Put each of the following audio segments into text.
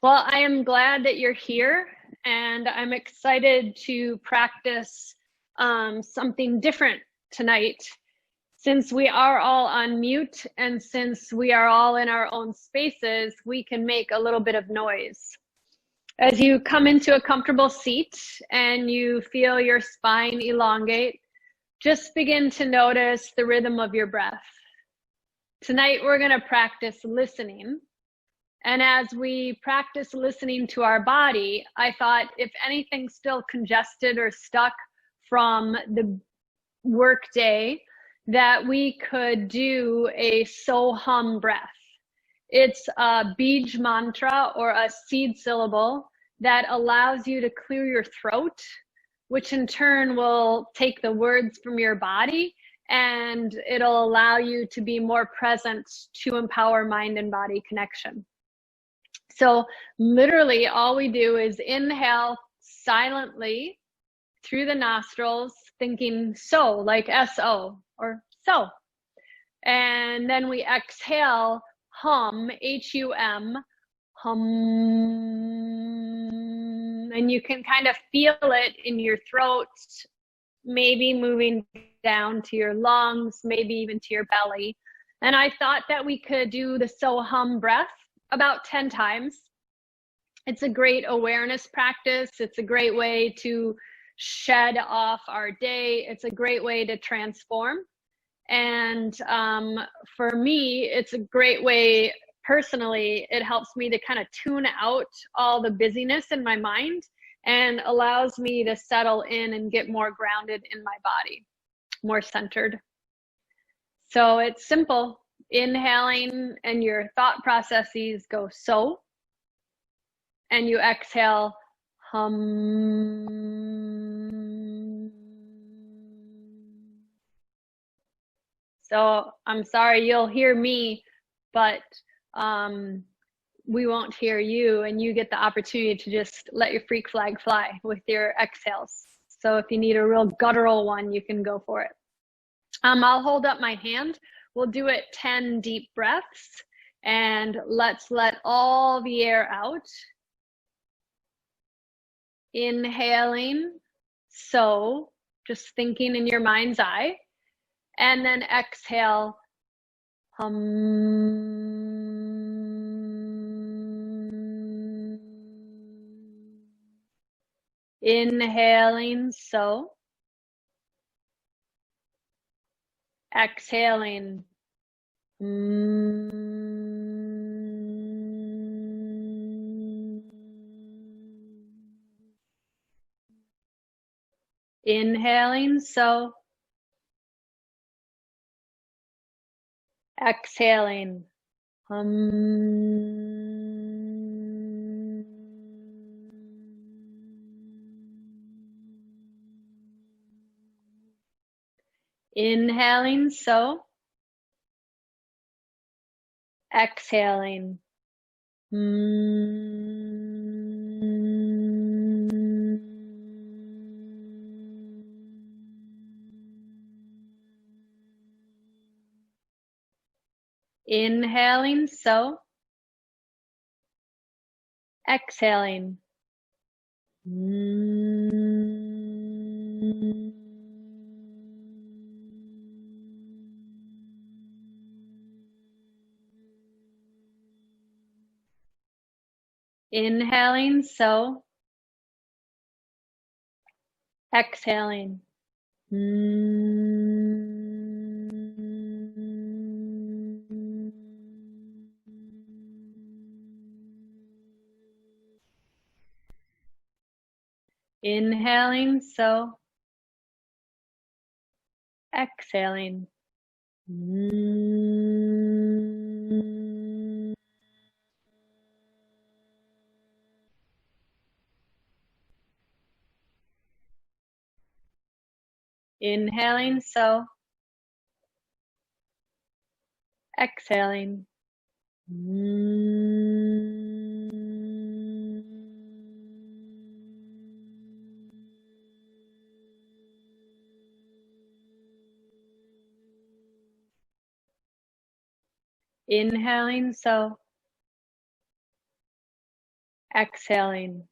Well, I am glad that you're here, and I'm excited to practice something different tonight. Since we are all on mute and since we are all in our own spaces, we can make a little bit of noise. As you come into a comfortable seat and you feel your spine elongate, just begin to notice the rhythm of your breath. Tonight, we're going to practice listening. And as we practice listening to our body, I thought if anything's still congested or stuck from the work day, that we could do a so hum breath. It's a bij mantra or a seed syllable that allows you to clear your throat, which in turn will take the words from your body and it'll allow you to be more present to empower mind and body connection. So literally all we do is inhale silently through the nostrils, thinking so, like S-O or so. And then we exhale, hum, H-U-M, hum. And you can kind of feel it in your throat, maybe moving down to your lungs, maybe even to your belly. And I thought that we could do the so hum breath about 10 times. It's a great awareness practice. It's a great way to shed off our day. It's a great way to transform. And for me, it's a great way, personally, it helps me to kind of tune out all the busyness in my mind and allows me to settle in and get more grounded in my body, more centered. So it's simple. Inhaling and your thought processes go so, and you exhale, hum. So I'm sorry, you'll hear me, but we won't hear you, and you get the opportunity to just let your freak flag fly with your exhales. So if you need a real guttural one, you can go for it. I'll hold up my hand. We'll do it 10 deep breaths, and let's let all the air out. Inhaling, so just thinking in your mind's eye, and then exhale, hum. Inhaling, so. Exhaling, Inhaling, so. Exhaling, Inhaling, so. Exhaling, Inhaling, so. Exhaling, Inhaling, so. Exhaling, Inhaling, so. Exhaling, Inhaling, so. Exhaling, Inhaling, so. Exhaling.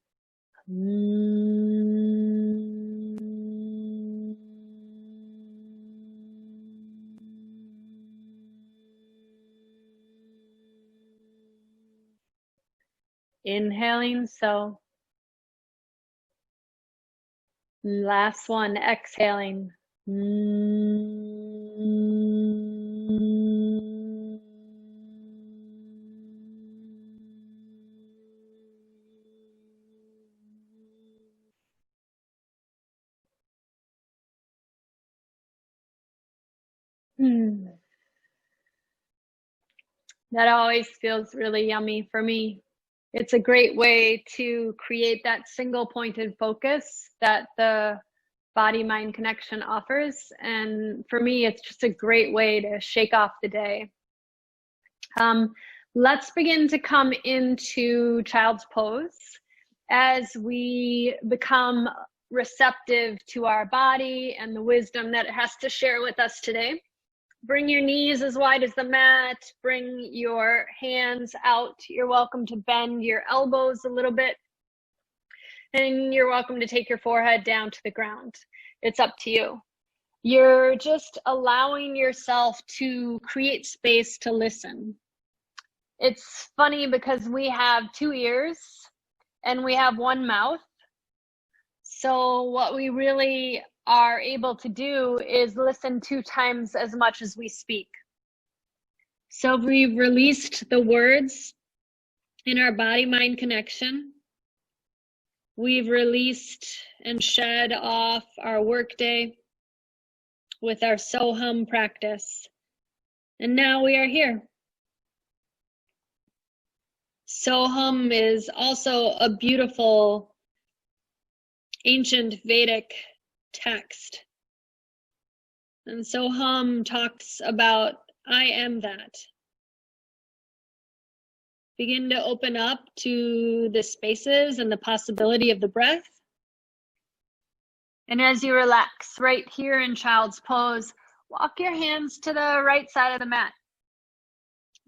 Inhaling, so. Last one, exhaling. That always feels really yummy for me. It's a great way to create that single pointed focus that the body-mind connection offers. And for me, it's just a great way to shake off the day. Let's begin to come into child's pose as we become receptive to our body and the wisdom that it has to share with us today. Bring your knees as wide as the mat. Bring your hands out. You're welcome to bend your elbows a little bit. And you're welcome to take your forehead down to the ground. It's up to you. You're just allowing yourself to create space to listen. It's funny because we have 2 ears and we have 1 mouth. So what we really are able to do is listen 2 times as much as we speak. So we've released the words in our body-mind connection. We've released and shed off our workday with our So-Hum practice. And now we are here. So-Hum is also a beautiful ancient Vedic text. And So-Hum talks about I am that. Begin to open up to the spaces and the possibility of the breath. And as you relax right here in child's pose, walk your hands to the right side of the mat.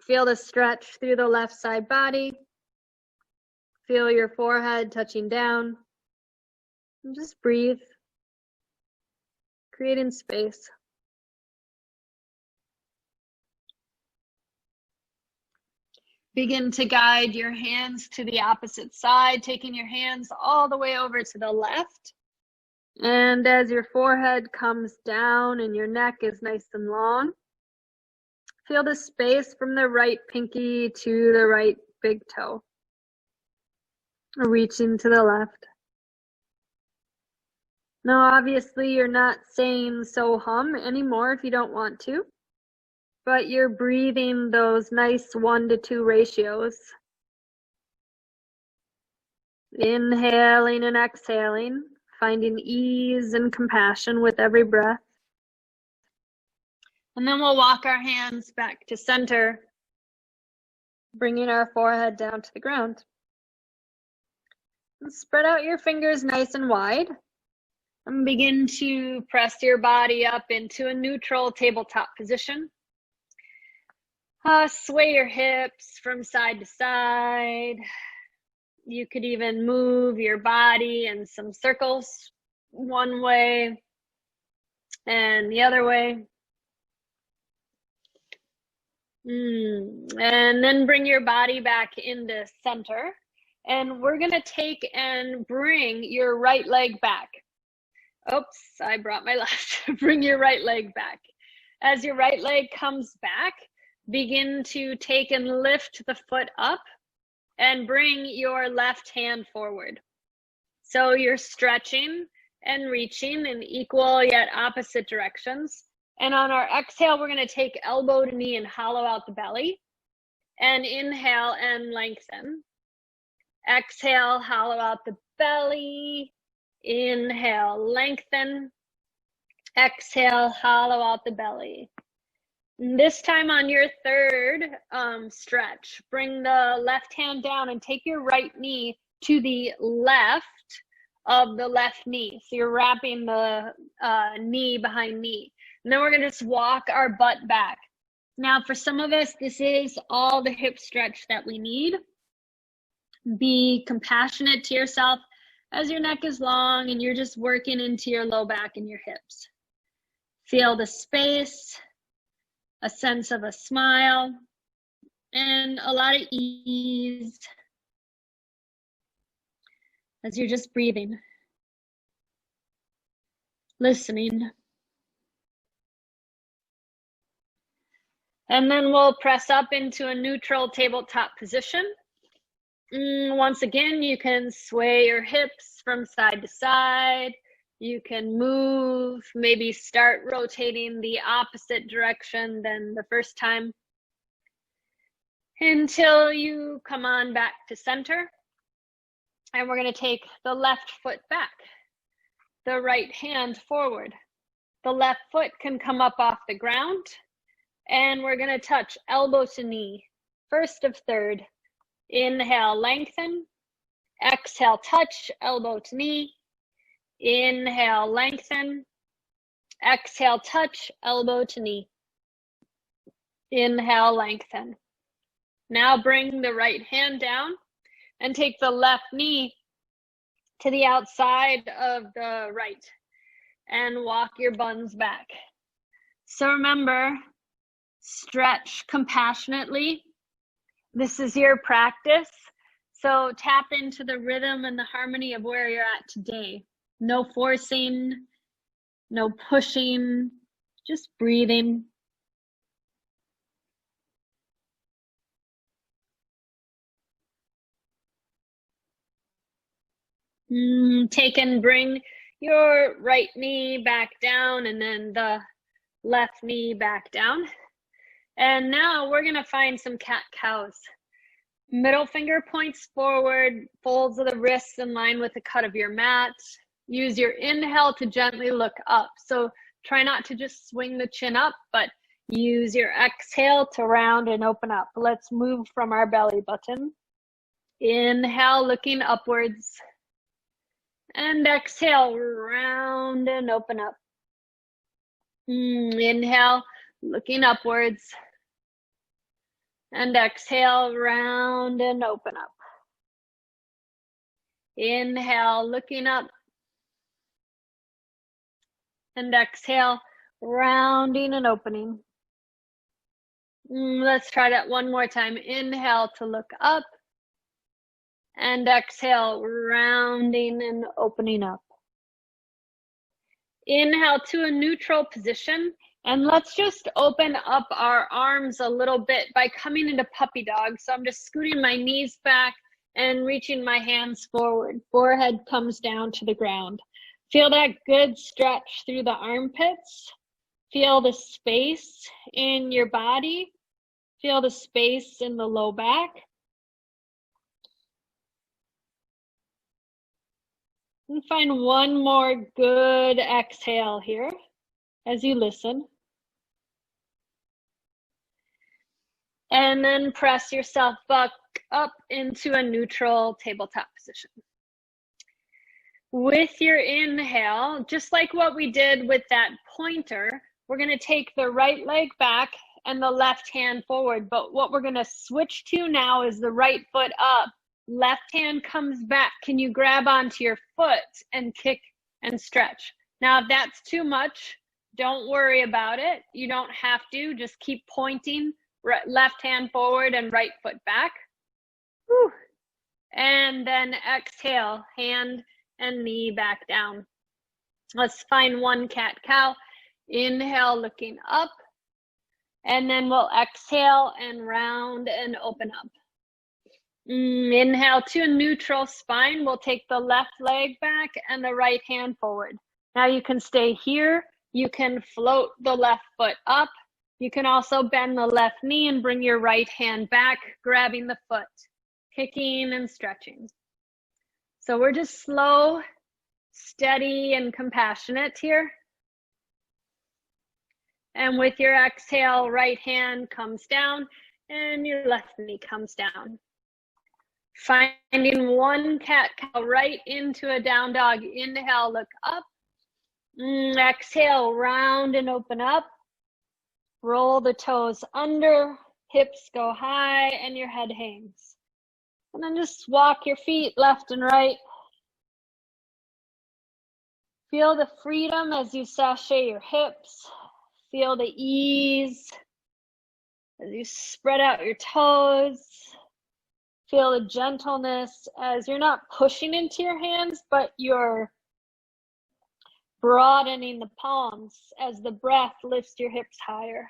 Feel the stretch through the left side body. Feel your forehead touching down. And just breathe. Creating space. Begin to guide your hands to the opposite side, taking your hands all the way over to the left. And as your forehead comes down and your neck is nice and long, feel the space from the right pinky to the right big toe. Reaching to the left. Now, obviously, you're not saying So-Hum anymore if you don't want to, but you're breathing those nice 1-to-2 ratios. Inhaling and exhaling, finding ease and compassion with every breath. And then we'll walk our hands back to center, bringing our forehead down to the ground. And spread out your fingers nice and wide. And begin to press your body up into a neutral tabletop position. Sway your hips from side to side. You could even move your body in some circles, one way and the other way. And then bring your body back into center. And we're going to take and bring your right leg back. Oops, I brought my left. Bring your right leg back. As your right leg comes back, begin to take and lift the foot up and bring your left hand forward. So you're stretching and reaching in equal yet opposite directions. And on our exhale, we're going to take elbow to knee and hollow out the belly. And inhale and lengthen. Exhale, hollow out the belly. Inhale, lengthen. Exhale, hollow out the belly. And this time on your third stretch, bring the left hand down and take your right knee to the left of the left knee. So you're wrapping the knee behind knee. And then we're going to just walk our butt back. Now, for some of us, this is all the hip stretch that we need. Be compassionate to yourself as your neck is long and you're just working into your low back and your hips. Feel the space, a sense of a smile, and a lot of ease as you're just breathing, listening. And then we'll press up into a neutral tabletop position. Once again, you can sway your hips from side to side. You can move, maybe start rotating the opposite direction than the first time until you come on back to center. And we're going to take the left foot back, the right hand forward. The left foot can come up off the ground, and we're going to touch elbow to knee, first of third. Inhale, lengthen. Exhale, touch, elbow to knee. Inhale, lengthen. Exhale, touch, elbow to knee. Inhale, lengthen. Now bring the right hand down and take the left knee to the outside of the right and walk your buns back. So remember, stretch compassionately. This is your practice. So tap into the rhythm and the harmony of where you're at today. No forcing, no pushing, just breathing. Take and bring your right knee back down and then the left knee back down. And now we're gonna find some cat-cows. Middle finger points forward, folds of the wrists in line with the cut of your mat. Use your inhale to gently look up. So try not to just swing the chin up, but use your exhale to round and open up. Let's move from our belly button. Inhale, looking upwards. And exhale, round and open up. Inhale, looking upwards. And exhale, round and open up. Inhale, looking up. And exhale, rounding and opening. Let's try that one more time. Inhale to look up. And exhale, rounding and opening up. Inhale to a neutral position. And let's just open up our arms a little bit by coming into puppy dog. So I'm just scooting my knees back and reaching my hands forward. Forehead comes down to the ground. Feel that good stretch through the armpits. Feel the space in your body. Feel the space in the low back. And find one more good exhale here as you listen. And then press yourself back up into a neutral tabletop position. With your inhale, just like what we did with that pointer, we're going to take the right leg back and the left hand forward. But what we're going to switch to now is the right foot up. Left hand comes back. Can you grab onto your foot and kick and stretch? Now, if that's too much, don't worry about it. You don't have to. Just keep pointing. Left hand forward and right foot back. Whew. And then exhale, hand and knee back down. Let's find one cat-cow. Inhale, looking up. And then we'll exhale and round and open up. Inhale to a neutral spine. We'll take the left leg back and the right hand forward. Now you can stay here. You can float the left foot up. You can also bend the left knee and bring your right hand back, grabbing the foot, kicking and stretching. So we're just slow, steady, and compassionate here. And with your exhale, right hand comes down and your left knee comes down. Finding one cat-cow right into a down dog. Inhale, look up. Exhale, round and open up. Roll the toes under, hips go high, and your head hangs. And then just walk your feet left and right. Feel the freedom as you sashay your hips. Feel the ease as you spread out your toes. Feel the gentleness as you're not pushing into your hands, but you're broadening the palms as the breath lifts your hips higher.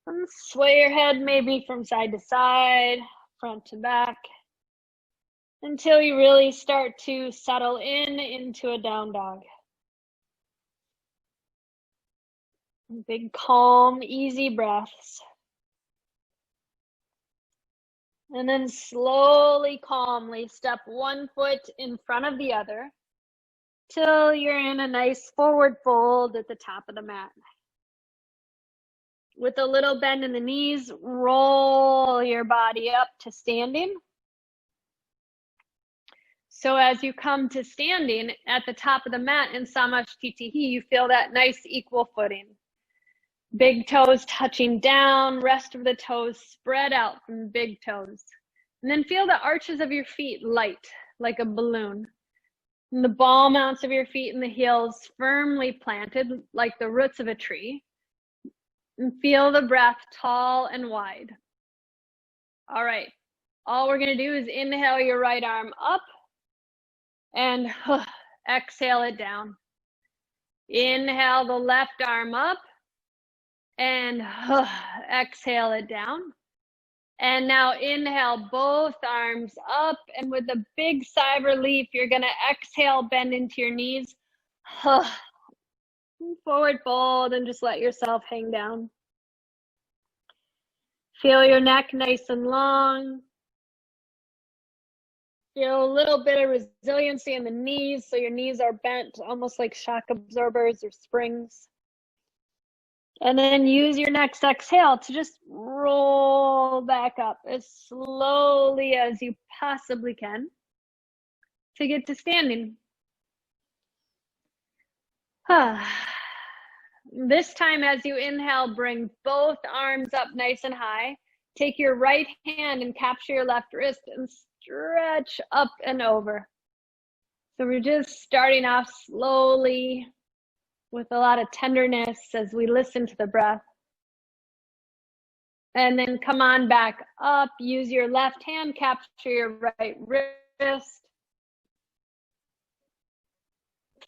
And sway your head maybe from side to side, front to back, until you really start to settle into a down dog. Big, calm, easy breaths. And then slowly, calmly step one foot in front of the other till you're in a nice forward fold at the top of the mat. With a little bend in the knees, roll your body up to standing. So as you come to standing at the top of the mat in Samasthiti, you feel that nice equal footing. Big toes touching down, rest of the toes spread out from big toes. And then feel the arches of your feet light like a balloon. And the ball mounts of your feet and the heels firmly planted like the roots of a tree. And feel the breath tall and wide. All right, all we're gonna do is inhale your right arm up and exhale it down. Inhale the left arm up and exhale it down. And now inhale both arms up, and with a big sigh of relief, you're gonna exhale, bend into your knees. Forward fold and just let yourself hang down. Feel your neck nice and long. Feel a little bit of resiliency in the knees, so your knees are bent almost like shock absorbers or springs. And then use your next exhale to just roll back up as slowly as you possibly can to get to standing. This time as you inhale, bring both arms up nice and high. Take your right hand and capture your left wrist and stretch up and over. So we're just starting off slowly with a lot of tenderness as we listen to the breath. And then come on back up. Use your left hand, capture your right wrist.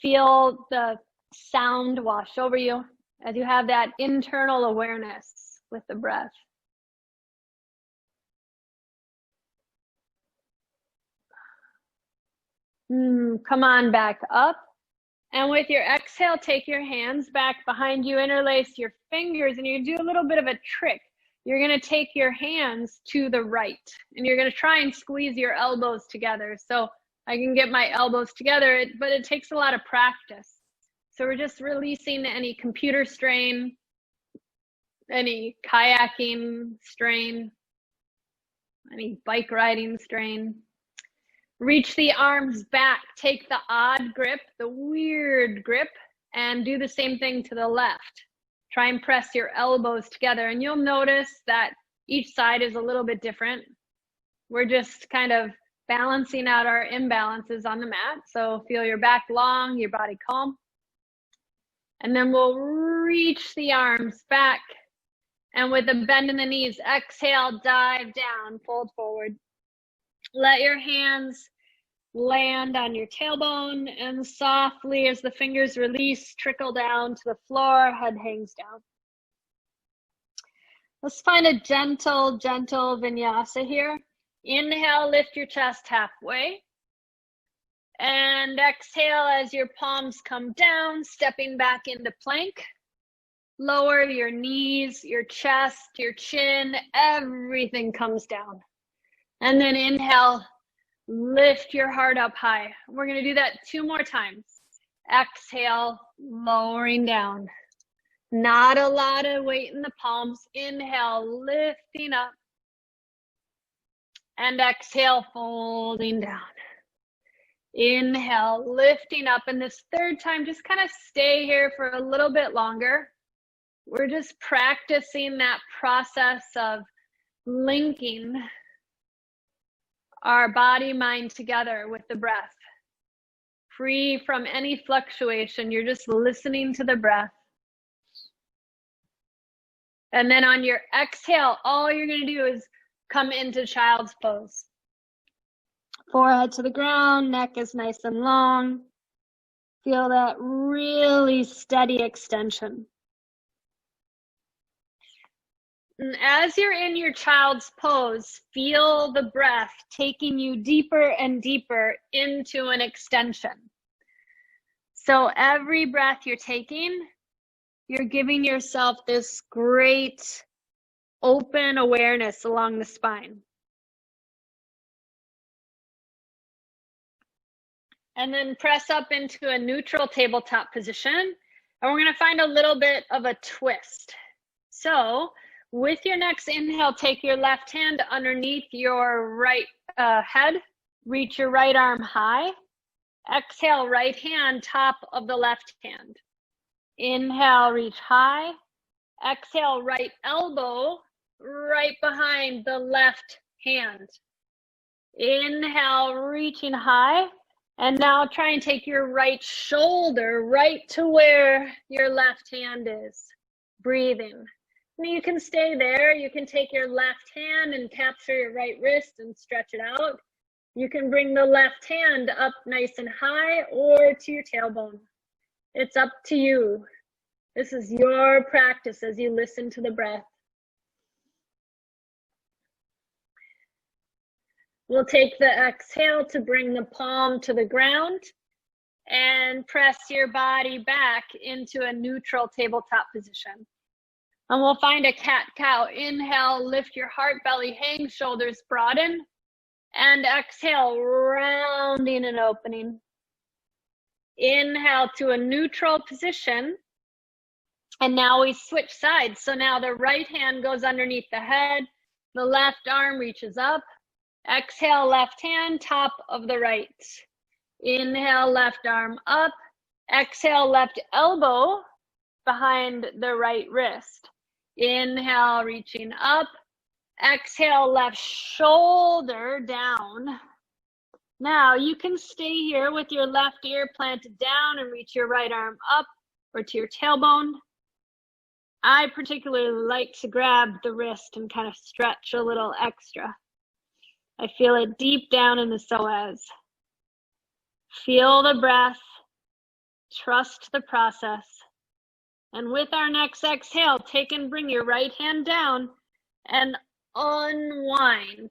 Feel the sound wash over you as you have that internal awareness with the breath. Come on back up. And with your exhale, take your hands back behind you, interlace your fingers, and you do a little bit of a trick. You're gonna take your hands to the right, and you're gonna try and squeeze your elbows together. So I can get my elbows together, but it takes a lot of practice. So we're just releasing any computer strain, any kayaking strain, any bike riding strain. Reach the arms back, take the odd grip, the weird grip, and do the same thing to the left. Try and press your elbows together, and you'll notice that each side is a little bit different. We're just kind of balancing out our imbalances on the mat. So feel your back long, your body calm. And then we'll reach the arms back, and with a bend in the knees, exhale, dive down, fold forward. Let your hands land on your tailbone, and softly as the fingers release, trickle down to the floor, head hangs down. Let's find a gentle, gentle vinyasa here. Inhale, lift your chest halfway. And exhale as your palms come down, stepping back into plank. Lower your knees, your chest, your chin, everything comes down. And then inhale, lift your heart up high. We're gonna do that 2 more times. Exhale, lowering down. Not a lot of weight in the palms. Inhale, lifting up. And exhale, folding down. Inhale, lifting up. And this 3rd time, just kind of stay here for a little bit longer. We're just practicing that process of linking our body, mind together with the breath. Free from any fluctuation. You're just listening to the breath. And then on your exhale, all you're going to do is come into child's pose. Forehead to the ground, neck is nice and long. Feel that really steady extension. And as you're in your child's pose, feel the breath taking you deeper and deeper into an extension. So every breath you're taking, you're giving yourself this great open awareness along the spine. And then press up into a neutral tabletop position. And we're going to find a little bit of a twist. So with your next inhale, take your left hand underneath your right head. Reach your right arm high. Exhale, right hand, top of the left hand. Inhale, reach high. Exhale, right elbow right behind the left hand. Inhale, reaching high. And now try and take your right shoulder right to where your left hand is. Breathing. And you can stay there. You can take your left hand and capture your right wrist and stretch it out. You can bring the left hand up nice and high or to your tailbone. It's up to you. This is your practice as you listen to the breath. We'll take the exhale to bring the palm to the ground and press your body back into a neutral tabletop position. And we'll find a cat-cow. Inhale, lift your heart, belly hang, shoulders broaden. And exhale, rounding and opening. Inhale to a neutral position. And now we switch sides. So now the right hand goes underneath the head. The left arm reaches up. Exhale, left hand, top of the right. Inhale, left arm up. Exhale, left elbow behind the right wrist. Inhale, reaching up. Exhale, left shoulder down. Now you can stay here with your left ear planted down and reach your right arm up or to your tailbone. I particularly like to grab the wrist and kind of stretch a little extra. I feel it deep down in the psoas. Feel the breath, trust the process. And with our next exhale, take and bring your right hand down and unwind.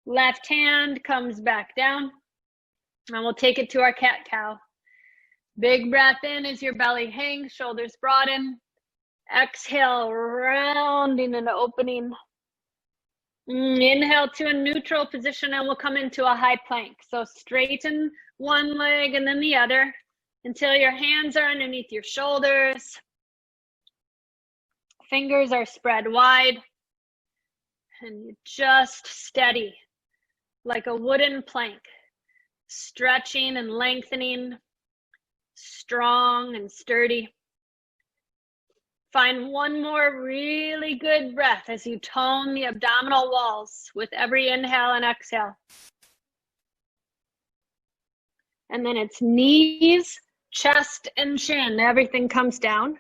Left hand comes back down. And we'll take it to our cat-cow. Big breath in as your belly hangs, shoulders broaden. Exhale, rounding and opening. Inhale to a neutral position and we'll come into a high plank. So straighten one leg and then the other until your hands are underneath your shoulders. Fingers are spread wide. And you just steady like a wooden plank. Stretching and lengthening. Strong and sturdy. Find one more really good breath as you tone the abdominal walls with every inhale and exhale. And then it's knees, chest, and chin. Everything comes down.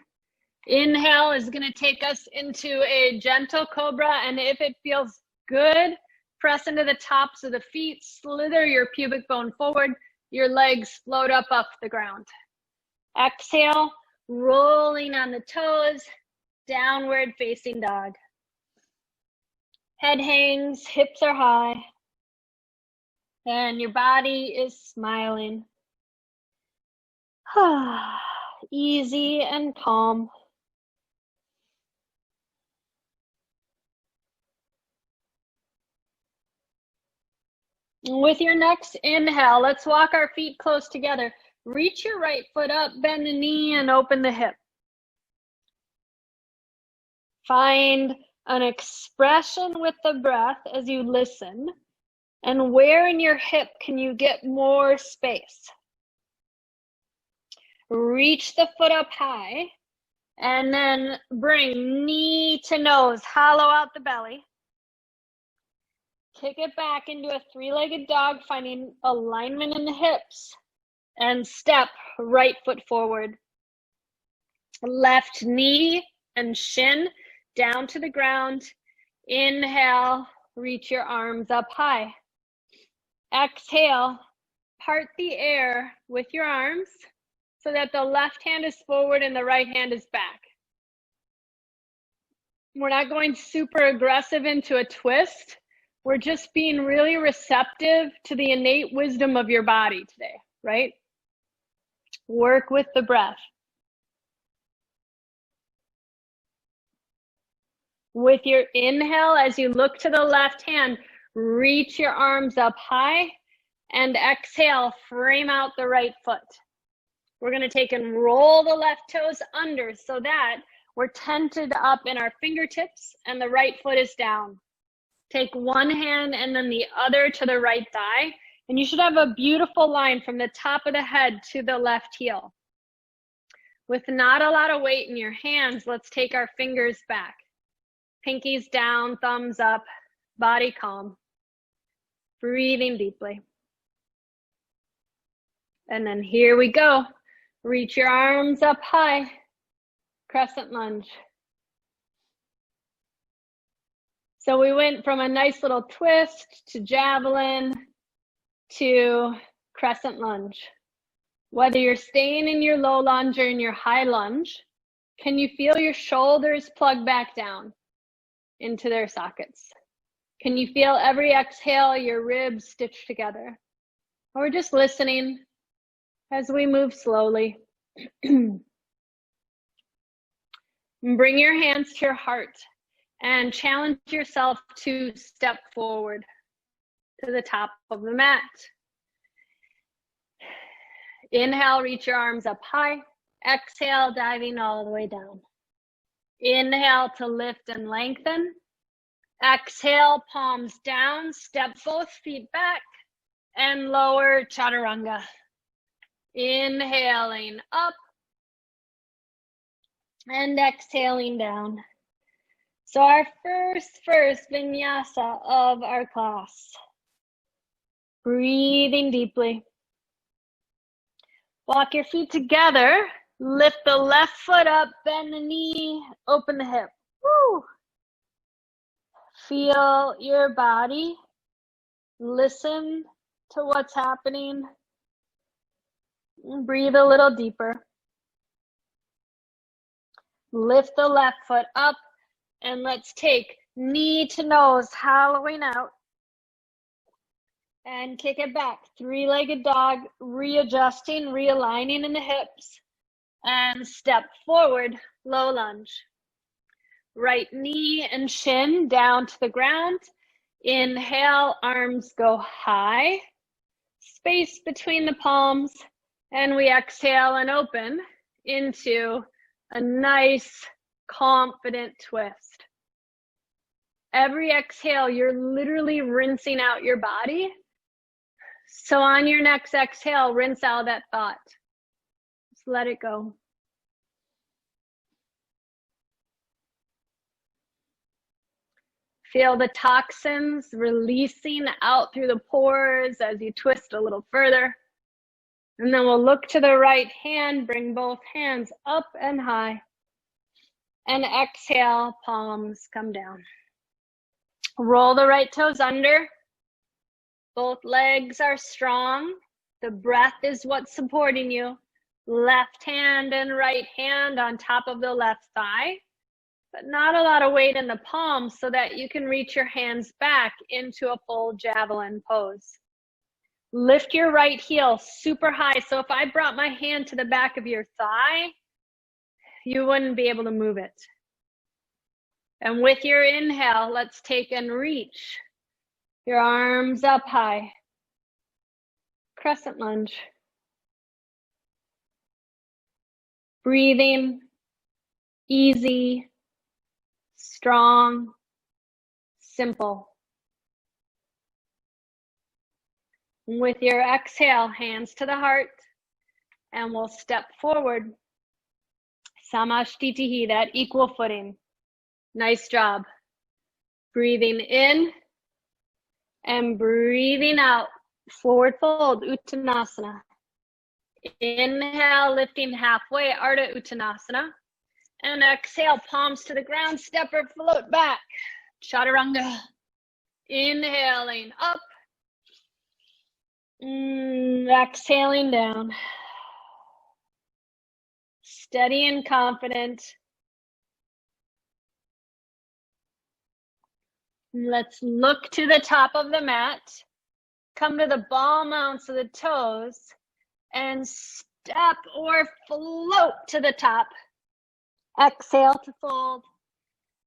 Inhale is going to take us into a gentle cobra. And if it feels good, press into the tops of the feet, slither your pubic bone forward. Your legs float up off the ground. Exhale. Rolling on the toes, downward facing dog. Head hangs, hips are high, and your body is smiling. Easy and calm. With your next inhale, let's walk our feet close together. Reach your right foot up, bend the knee, and open the hip. Find an expression with the breath as you listen. And where in your hip can you get more space? Reach the foot up high, and then bring knee to nose, hollow out the belly. kick it back into a three-legged dog, finding alignment in the hips, and step right foot forward. Left knee and shin down to the ground. Inhale, reach your arms up high. Exhale, part the air with your arms so that the left hand is forward and the right hand is back. We're not going super aggressive into a twist. We're just being really receptive to the innate wisdom of your body today, right? Work with the breath. With your inhale, as you look to the left hand, reach your arms up high, and exhale, frame out the right foot. We're going to take and roll the left toes under so that we're tented up in our fingertips and the right foot is down. Take one hand and then the other to the right thigh, and you should have a beautiful line from the top of the head to the left heel. With not a lot of weight in your hands, let's take our fingers back. Pinkies down, thumbs up, body calm. Breathing deeply. And then here we go. Reach your arms up high. Crescent lunge. So we went from a nice little twist to javelin to crescent lunge. Whether you're staying in your low lunge or in your high lunge, can you feel your shoulders plug back down into their sockets? Can you feel every exhale, your ribs stitched together? Or we're just listening as we move slowly. Bring your hands to your heart and challenge yourself to step forward to the top of the mat. Inhale, reach your arms up high. Exhale, diving all the way down. Inhale to lift and lengthen. Exhale, palms down, step both feet back and lower chaturanga. Inhaling up and exhaling down. So our first vinyasa of our class. Breathing deeply. Walk your feet together. Lift the left foot up, bend the knee, open the hip. Woo! Feel your body. Listen to what's happening. And breathe a little deeper. Lift the left foot up, and let's take knee to nose, hollowing out. And kick it back. Three-legged dog, readjusting, realigning in the hips. And step forward, low lunge. Right knee and shin down to the ground. Inhale, arms go high. Space between the palms. And we exhale and open into a nice, confident twist. Every exhale, you're literally rinsing out your body. So on your next exhale, rinse out that thought. Just let it go. Feel the toxins releasing out through the pores as you twist a little further. And then we'll look to the right hand, bring both hands up and high. And exhale, palms come down. Roll the right toes under. Both legs are strong. The breath is what's supporting you. Left hand and right hand on top of the left thigh, but not a lot of weight in the palms so that you can reach your hands back into a full javelin pose. Lift your right heel super high. So if I brought my hand to the back of your thigh, you wouldn't be able to move it. And with your inhale, let's take and reach your arms up high. Crescent lunge. Breathing, easy, strong, simple. With your exhale, hands to the heart, and we'll step forward. Samasthitihi, that equal footing. Nice job. Breathing in And breathing out, forward fold, Uttanasana. Inhale, lifting halfway, Ardha Uttanasana. And exhale, palms to the ground, step or float back, Chaturanga. Inhaling up, exhaling down. Steady and confident. Let's look to the top of the mat. Come to the ball mounts of the toes and step or float to the top. Exhale to fold.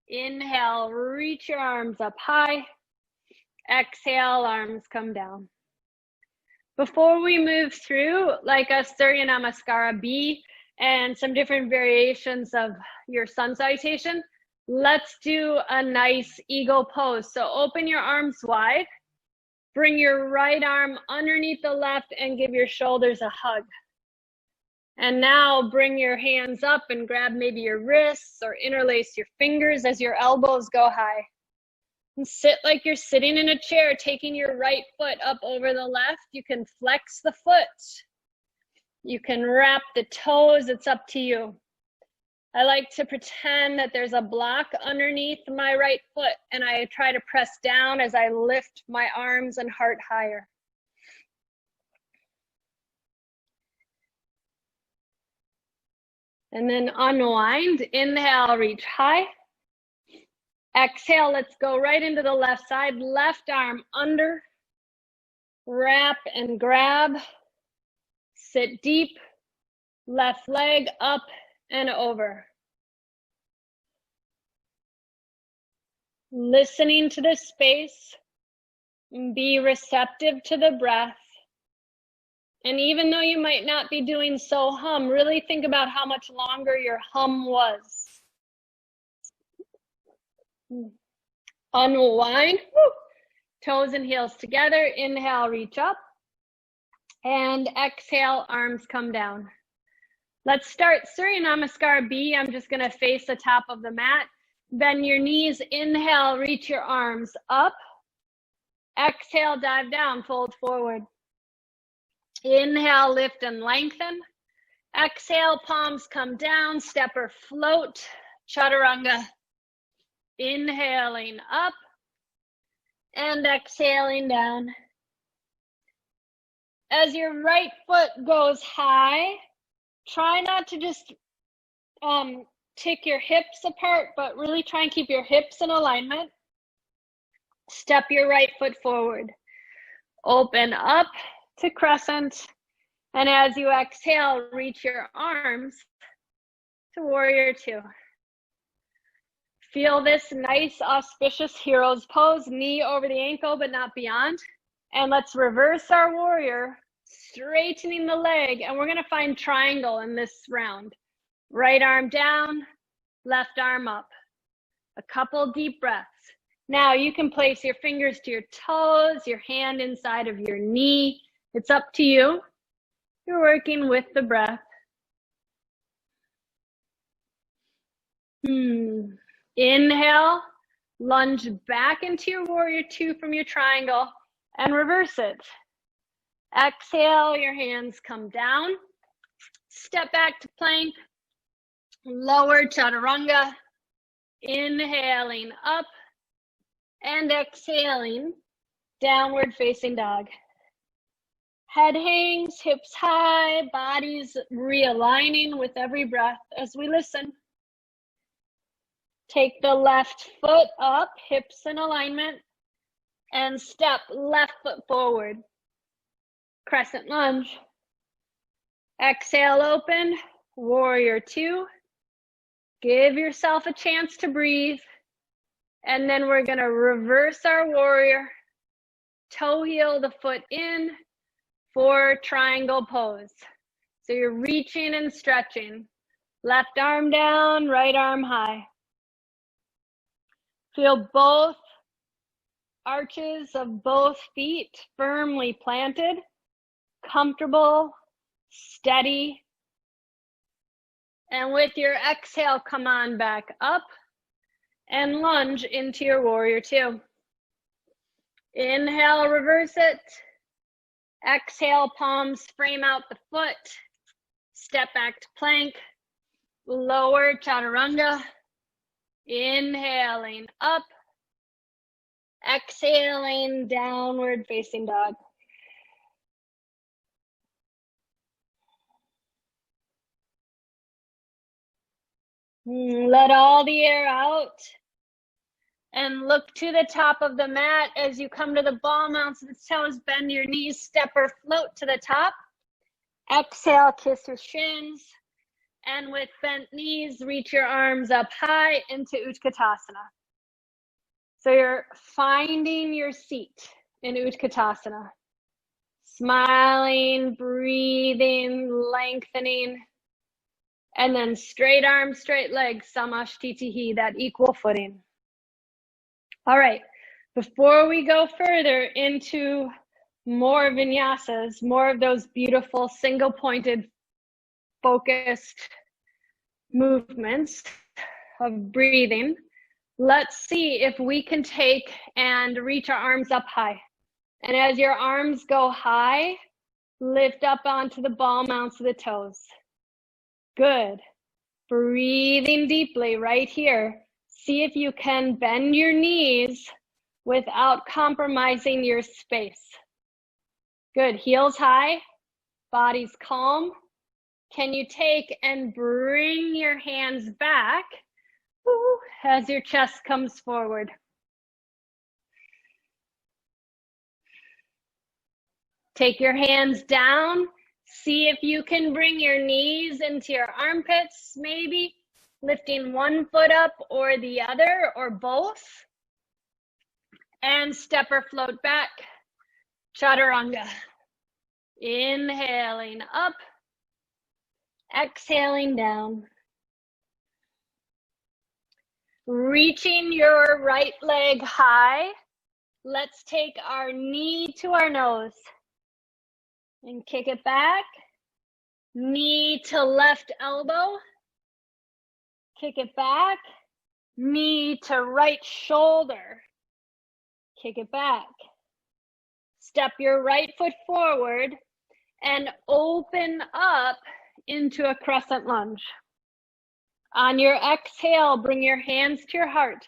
Inhale, reach your arms up high. Exhale, arms come down. Before we move through, like a Surya Namaskara B and some different variations of your sun salutation, let's do a nice eagle pose. So open your arms wide, bring your right arm underneath the left and give your shoulders a hug. And now bring your hands up and grab maybe your wrists or interlace your fingers as your elbows go high. And sit like you're sitting in a chair, taking your right foot up over the left. You can flex the foot. You can wrap the toes, it's up to you. I like to pretend that there's a block underneath my right foot and I try to press down as I lift my arms and heart higher. And then unwind, inhale, reach high. Exhale, let's go right into the left side, left arm under, wrap and grab, sit deep, left leg up and over. Listening to the space, be receptive to the breath. And even though you might not be doing so hum, really think about how much longer your hum was. Unwind, toes and heels together. Inhale, reach up. And exhale, arms come down. Let's start Surya Namaskar B. I'm just gonna face the top of the mat. Bend your knees, inhale, reach your arms up. Exhale, dive down, fold forward. Inhale, lift and lengthen. Exhale, palms come down, step or float, Chaturanga. Inhaling up and exhaling down. As your right foot goes high, try not to just tick your hips apart, but really try and keep your hips in alignment. Step your right foot forward. Open up to crescent. And as you exhale, reach your arms to warrior two. Feel this nice, auspicious hero's pose, knee over the ankle, but not beyond. And let's reverse our warrior, straightening the leg. And we're gonna find triangle in this round. Right arm down, left arm up. A couple deep breaths. Now you can place your fingers to your toes, your hand inside of your knee. It's up to you. You're working with the breath. Inhale, lunge back into your warrior two from your triangle and reverse it. Exhale, your hands come down. Step back to plank. Lower chaturanga. Inhaling up and exhaling, downward facing dog. Head hangs, hips high, body's realigning with every breath as we listen. Take the left foot up, hips in alignment, and step left foot forward. Crescent lunge. Exhale, open, warrior two. Give yourself a chance to breathe. And then we're gonna reverse our warrior, toe heel the foot in for triangle pose. So you're reaching and stretching. Left arm down, right arm high. Feel both arches of both feet firmly planted, comfortable, steady. And with your exhale, come on back up and lunge into your warrior two. Inhale, reverse it. Exhale, palms frame out the foot. Step back to plank. Lower chaturanga. Inhaling up. Exhaling, downward facing dog. Let all the air out. And look to the top of the mat as you come to the ball mounts of the toes. Bend your knees, step or float to the top. Exhale, kiss your shins. And with bent knees, reach your arms up high into Utkatasana. So you're finding your seat in Utkatasana. Smiling, breathing, lengthening. And then straight arms, straight legs, Samasthitihi, that equal footing. All right, before we go further into more vinyasas, more of those beautiful single-pointed, focused movements of breathing, let's see if we can take and reach our arms up high. And as your arms go high, lift up onto the ball mounts of the toes. Good. Breathing deeply right here. See if you can bend your knees without compromising your space. Good. Heels high, body's calm. Can you take and bring your hands back as your chest comes forward? Take your hands down. See if you can bring your knees into your armpits, maybe. Lifting one foot up or the other or both. And step or float back. Chaturanga. Inhaling up. Exhaling down. Reaching your right leg high. Let's take our knee to our nose. And kick it back. Knee to left elbow. Kick it back. Knee to right shoulder. Kick it back. Step your right foot forward and open up into a crescent lunge. On your exhale, bring your hands to your heart.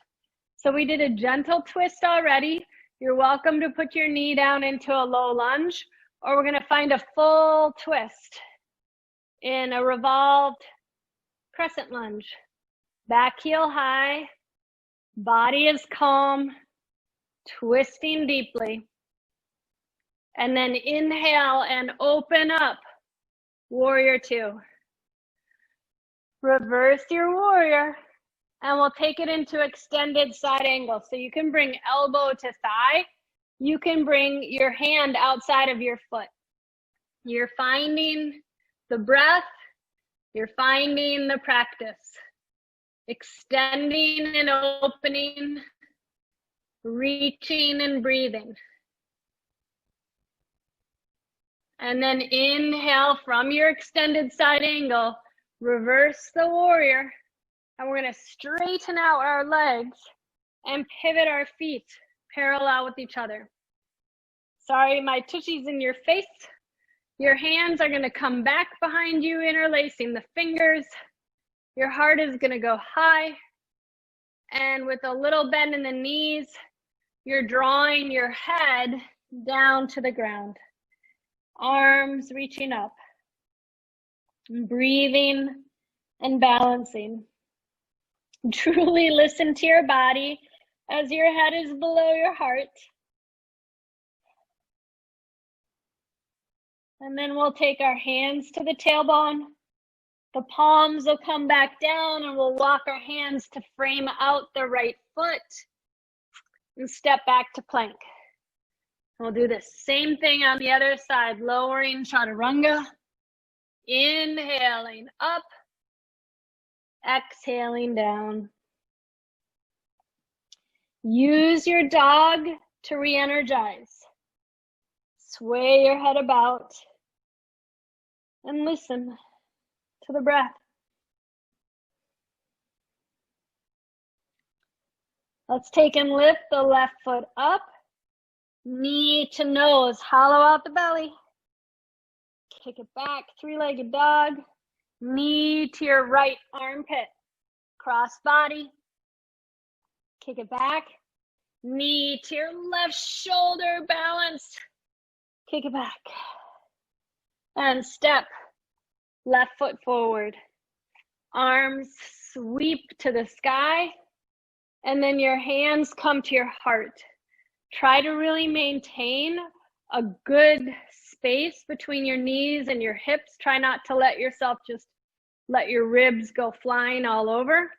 So we did a gentle twist already. You're welcome to put your knee down into a low lunge, or we're going to find a full twist in a revolved crescent lunge. Back heel high, body is calm, twisting deeply. And then inhale and open up, warrior two. Reverse your warrior, and we'll take it into extended side angle. So you can bring elbow to thigh. You can bring your hand outside of your foot. You're finding the breath. You're finding the practice. Extending and opening, reaching and breathing. And then inhale from your extended side angle, reverse the warrior, and we're going to straighten out our legs and pivot our feet parallel with each other. Sorry, my tushy's in your face. Your hands are going to come back behind you, interlacing the fingers. Your heart is going to go high, and with a little bend in the knees, you're drawing your head down to the ground. Arms reaching up, breathing and balancing. Truly listen to your body as your head is below your heart. And then we'll take our hands to the tailbone. The palms will come back down, and we'll walk our hands to frame out the right foot and step back to plank. We'll do the same thing on the other side, lowering chaturanga, inhaling up, exhaling down. Use your dog to re-energize. Sway your head about and listen to the breath. Let's take and lift the left foot up. Knee to nose, hollow out the belly. Kick it back, three-legged dog. Knee to your right armpit. Cross body. Kick it back. Knee to your left shoulder, balance. Kick it back. And step. Left foot forward. Arms sweep to the sky. And then your hands come to your heart. Try to really maintain a good space between your knees and your hips. Try not to let yourself just let your ribs go flying all over.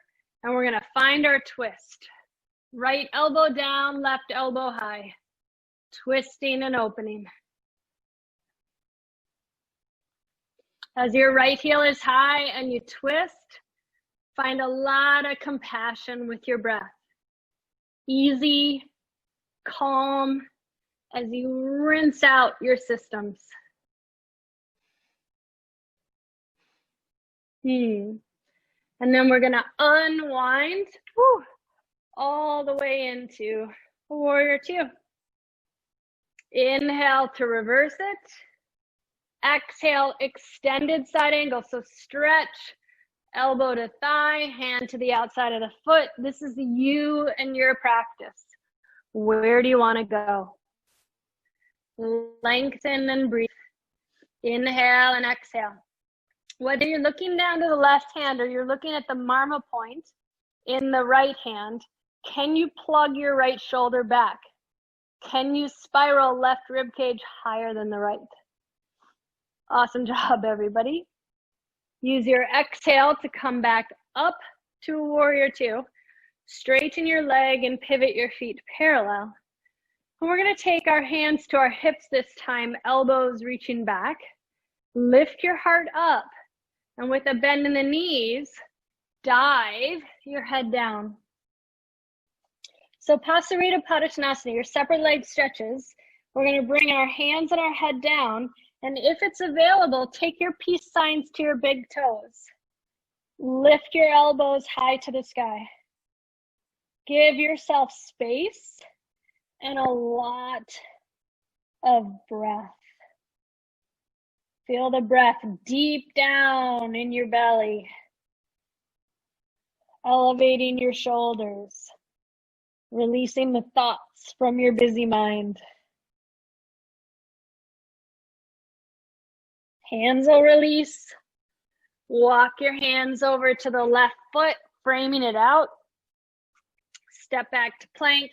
And we're gonna find our twist. Right elbow down, left elbow high. Twisting and opening. As your right heel is high and you twist, find a lot of compassion with your breath. Easy, calm, as you rinse out your systems. And then we're gonna unwind all the way into warrior two. Inhale to reverse it. Exhale, extended side angle. So stretch, elbow to thigh, hand to the outside of the foot. This is you and your practice. Where do you want to go? Lengthen and breathe. Inhale and exhale. Whether you're looking down to the left hand or you're looking at the marma point in the right hand, can you plug your right shoulder back? Can you spiral left rib cage higher than the right? Awesome job, everybody. Use your exhale to come back up to warrior two. Straighten your leg and pivot your feet parallel. And we're going to take our hands to our hips this time, elbows reaching back. Lift your heart up. And with a bend in the knees, dive your head down. So Pasarita Padottanasana, your separate leg stretches. We're going to bring our hands and our head down. And if it's available, take your peace signs to your big toes. Lift your elbows high to the sky. Give yourself space and a lot of breath. Feel the breath deep down in your belly, elevating your shoulders, releasing the thoughts from your busy mind. Hands will release. Walk your hands over to the left foot, framing it out. Step back to plank.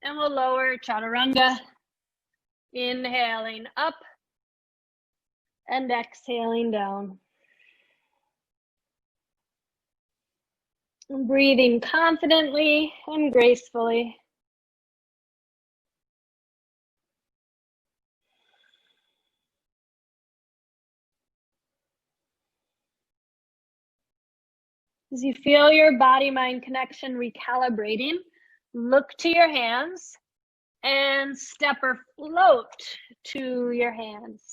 And we'll lower chaturanga. Inhaling up and exhaling down. Breathing confidently and gracefully. As you feel your body-mind connection recalibrating, look to your hands and step or float to your hands.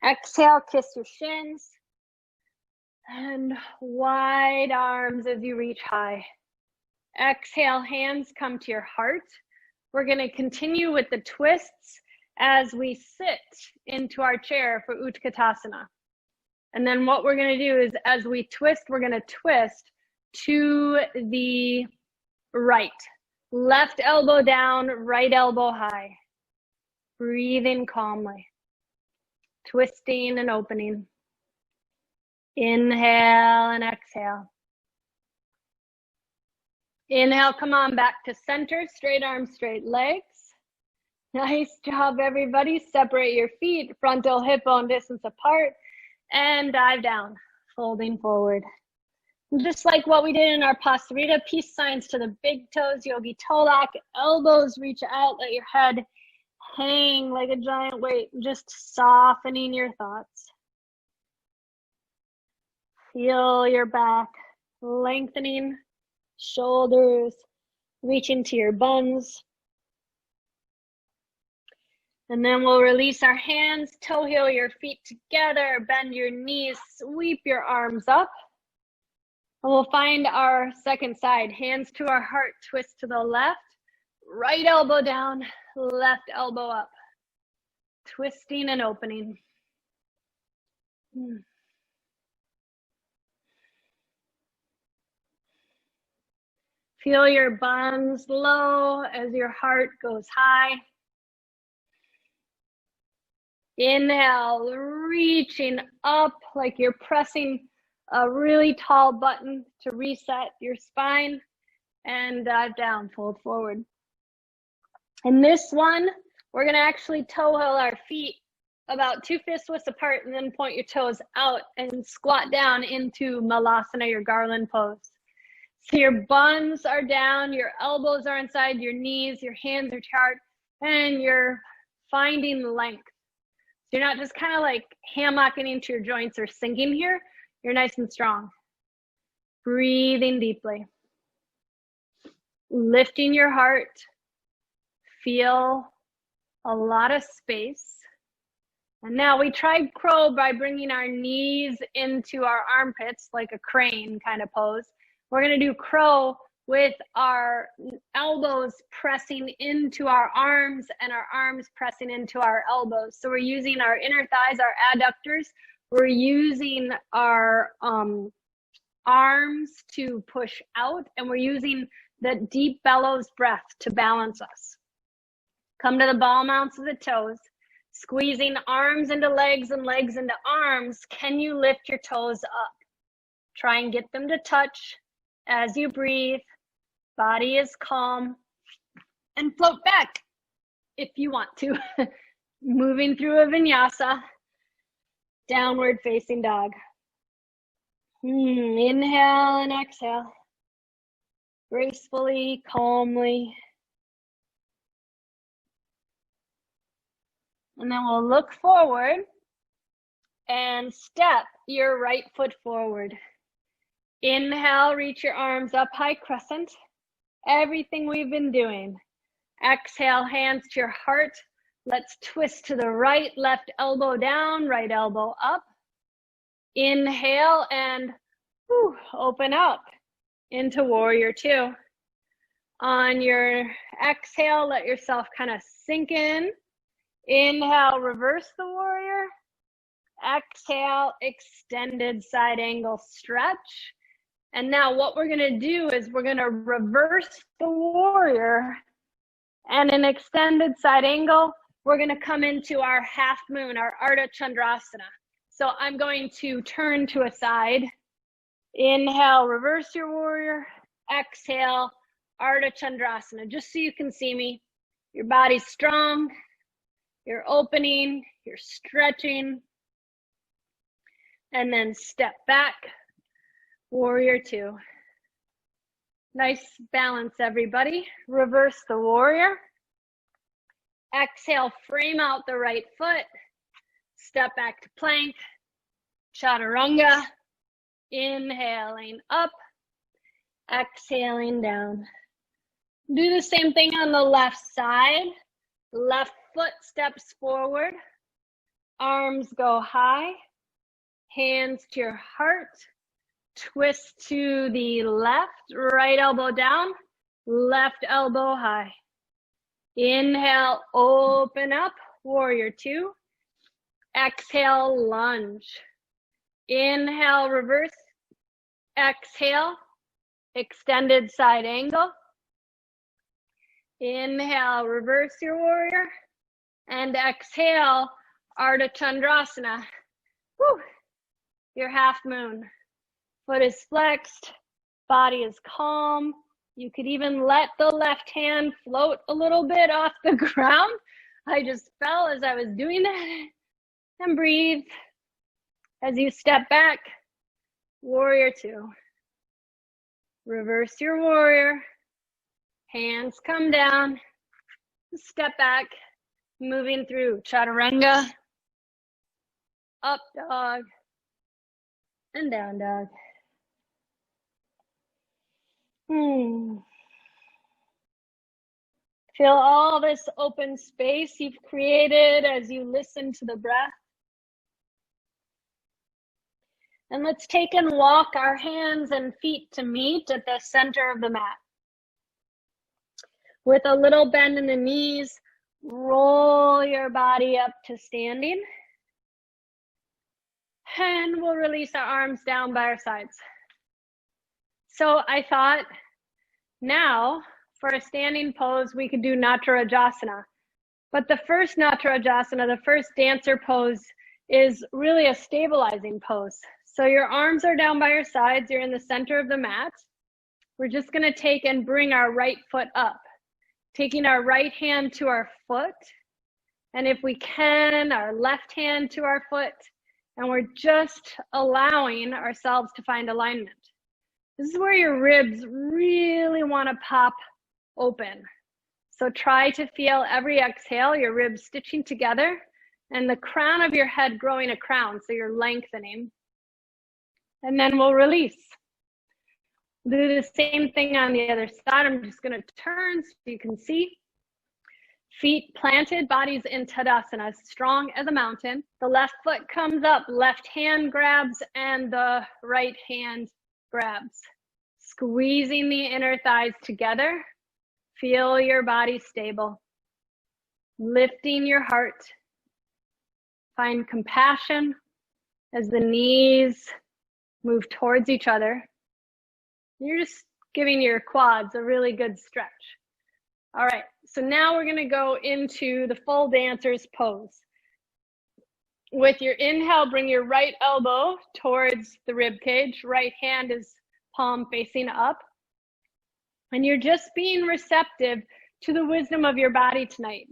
Exhale, kiss your shins. And wide arms as you reach high. Exhale, hands come to your heart. We're going to continue with the twists as we sit into our chair for Utkatasana. And then what we're going to do is as we twist, we're going to twist to the right. Left elbow down, right elbow high. Breathing calmly. Twisting and opening. Inhale and exhale. Inhale, come on back to center, straight arms, straight legs. Nice job, everybody. Separate your feet, frontal hip bone distance apart, and dive down, folding forward. And just like what we did in our Pasarita, peace signs to the big toes, yogi toe lock, elbows reach out, let your head hang like a giant weight, just softening your thoughts. Feel your back lengthening, shoulders reaching to your buns. And then we'll release our hands, toe heel your feet together, bend your knees, sweep your arms up. And we'll find our second side, hands to our heart, twist to the left, Right elbow down, left elbow up. Twisting and opening. Feel your buns low as your heart goes high. Inhale, reaching up like you're pressing a really tall button to reset your spine, and dive down, fold forward. In this one, we're gonna actually toe heel our feet about 2 fists widths apart, and then point your toes out and squat down into Malasana, your garland pose. So your buns are down, your elbows are inside your knees, your hands are to heart, and you're finding length. So you're not just kind of like hammocking into your joints or sinking here. You're nice and strong. Breathing deeply. Lifting your heart. Feel a lot of space. And now we tried crow by bringing our knees into our armpits like a crane kind of pose. We're going to do crow with our elbows pressing into our arms and our arms pressing into our elbows. So we're using our inner thighs, our adductors. We're using our arms to push out, and we're using the deep bellows breath to balance us. Come to the ball mounts of the toes, squeezing arms into legs and legs into arms. Can you lift your toes up? Try and get them to touch as you breathe. Body is calm, and float back if you want to. Moving through a vinyasa, downward facing dog. Inhale and exhale, gracefully, calmly. And then we'll look forward and step your right foot forward. Inhale, reach your arms up, high crescent. Everything we've been doing. Exhale, hands to your heart. Let's twist to the right, left elbow down, right elbow up. Inhale and open up into warrior two. On your exhale, let yourself kind of sink in. Inhale, reverse the warrior. Exhale, extended side angle stretch. And now what we're gonna do is we're gonna reverse the warrior, and an extended side angle, we're gonna come into our half moon, our Ardha Chandrasana. So I'm going to turn to a side. Inhale, reverse your warrior. Exhale, Ardha Chandrasana, just so you can see me. Your body's strong, you're opening, you're stretching, and then step back, warrior two. Nice balance, everybody. Reverse the warrior. Exhale, frame out the right foot. Step back to plank, chaturanga. Inhaling up, exhaling down. Do the same thing on the left side. Left foot steps forward. Arms go high. Hands to your heart. Twist to the left, right elbow down, left elbow high. Inhale, open up, warrior two. Exhale, lunge. Inhale, reverse. Exhale, extended side angle. Inhale, reverse your warrior. And exhale, Ardha Chandrasana. Woo. Your half moon. Foot is flexed, body is calm. You could even let the left hand float a little bit off the ground. I just fell as I was doing that. And breathe as you step back, warrior two. Reverse your warrior, hands come down, step back, moving through chaturanga, up dog, and down dog. Feel all this open space you've created as you listen to the breath. And let's take and walk our hands and feet to meet at the center of the mat. With a little bend in the knees, roll your body up to standing. And we'll release our arms down by our sides. So I thought now for a standing pose, we could do Natarajasana. But the first Natarajasana, the first dancer pose, is really a stabilizing pose. So your arms are down by your sides, you're in the center of the mat. We're just gonna take and bring our right foot up, taking our right hand to our foot, and if we can, our left hand to our foot, and we're just allowing ourselves to find alignment. This is where your ribs really wanna pop open. So try to feel every exhale, your ribs stitching together, and the crown of your head growing a crown, so you're lengthening. And then we'll release. Do the same thing on the other side. I'm just gonna turn so you can see. Feet planted, bodies in Tadasana, strong as a mountain. The left foot comes up, left hand grabs, and the right hand grabs. Squeezing the inner thighs together. Feel your body stable. Lifting your heart. Find compassion as the knees move towards each other. You're just giving your quads a really good stretch. All right, so now we're gonna go into the full dancer's pose. With your inhale, bring your right elbow towards the rib cage. Right hand is palm facing up. And you're just being receptive to the wisdom of your body tonight.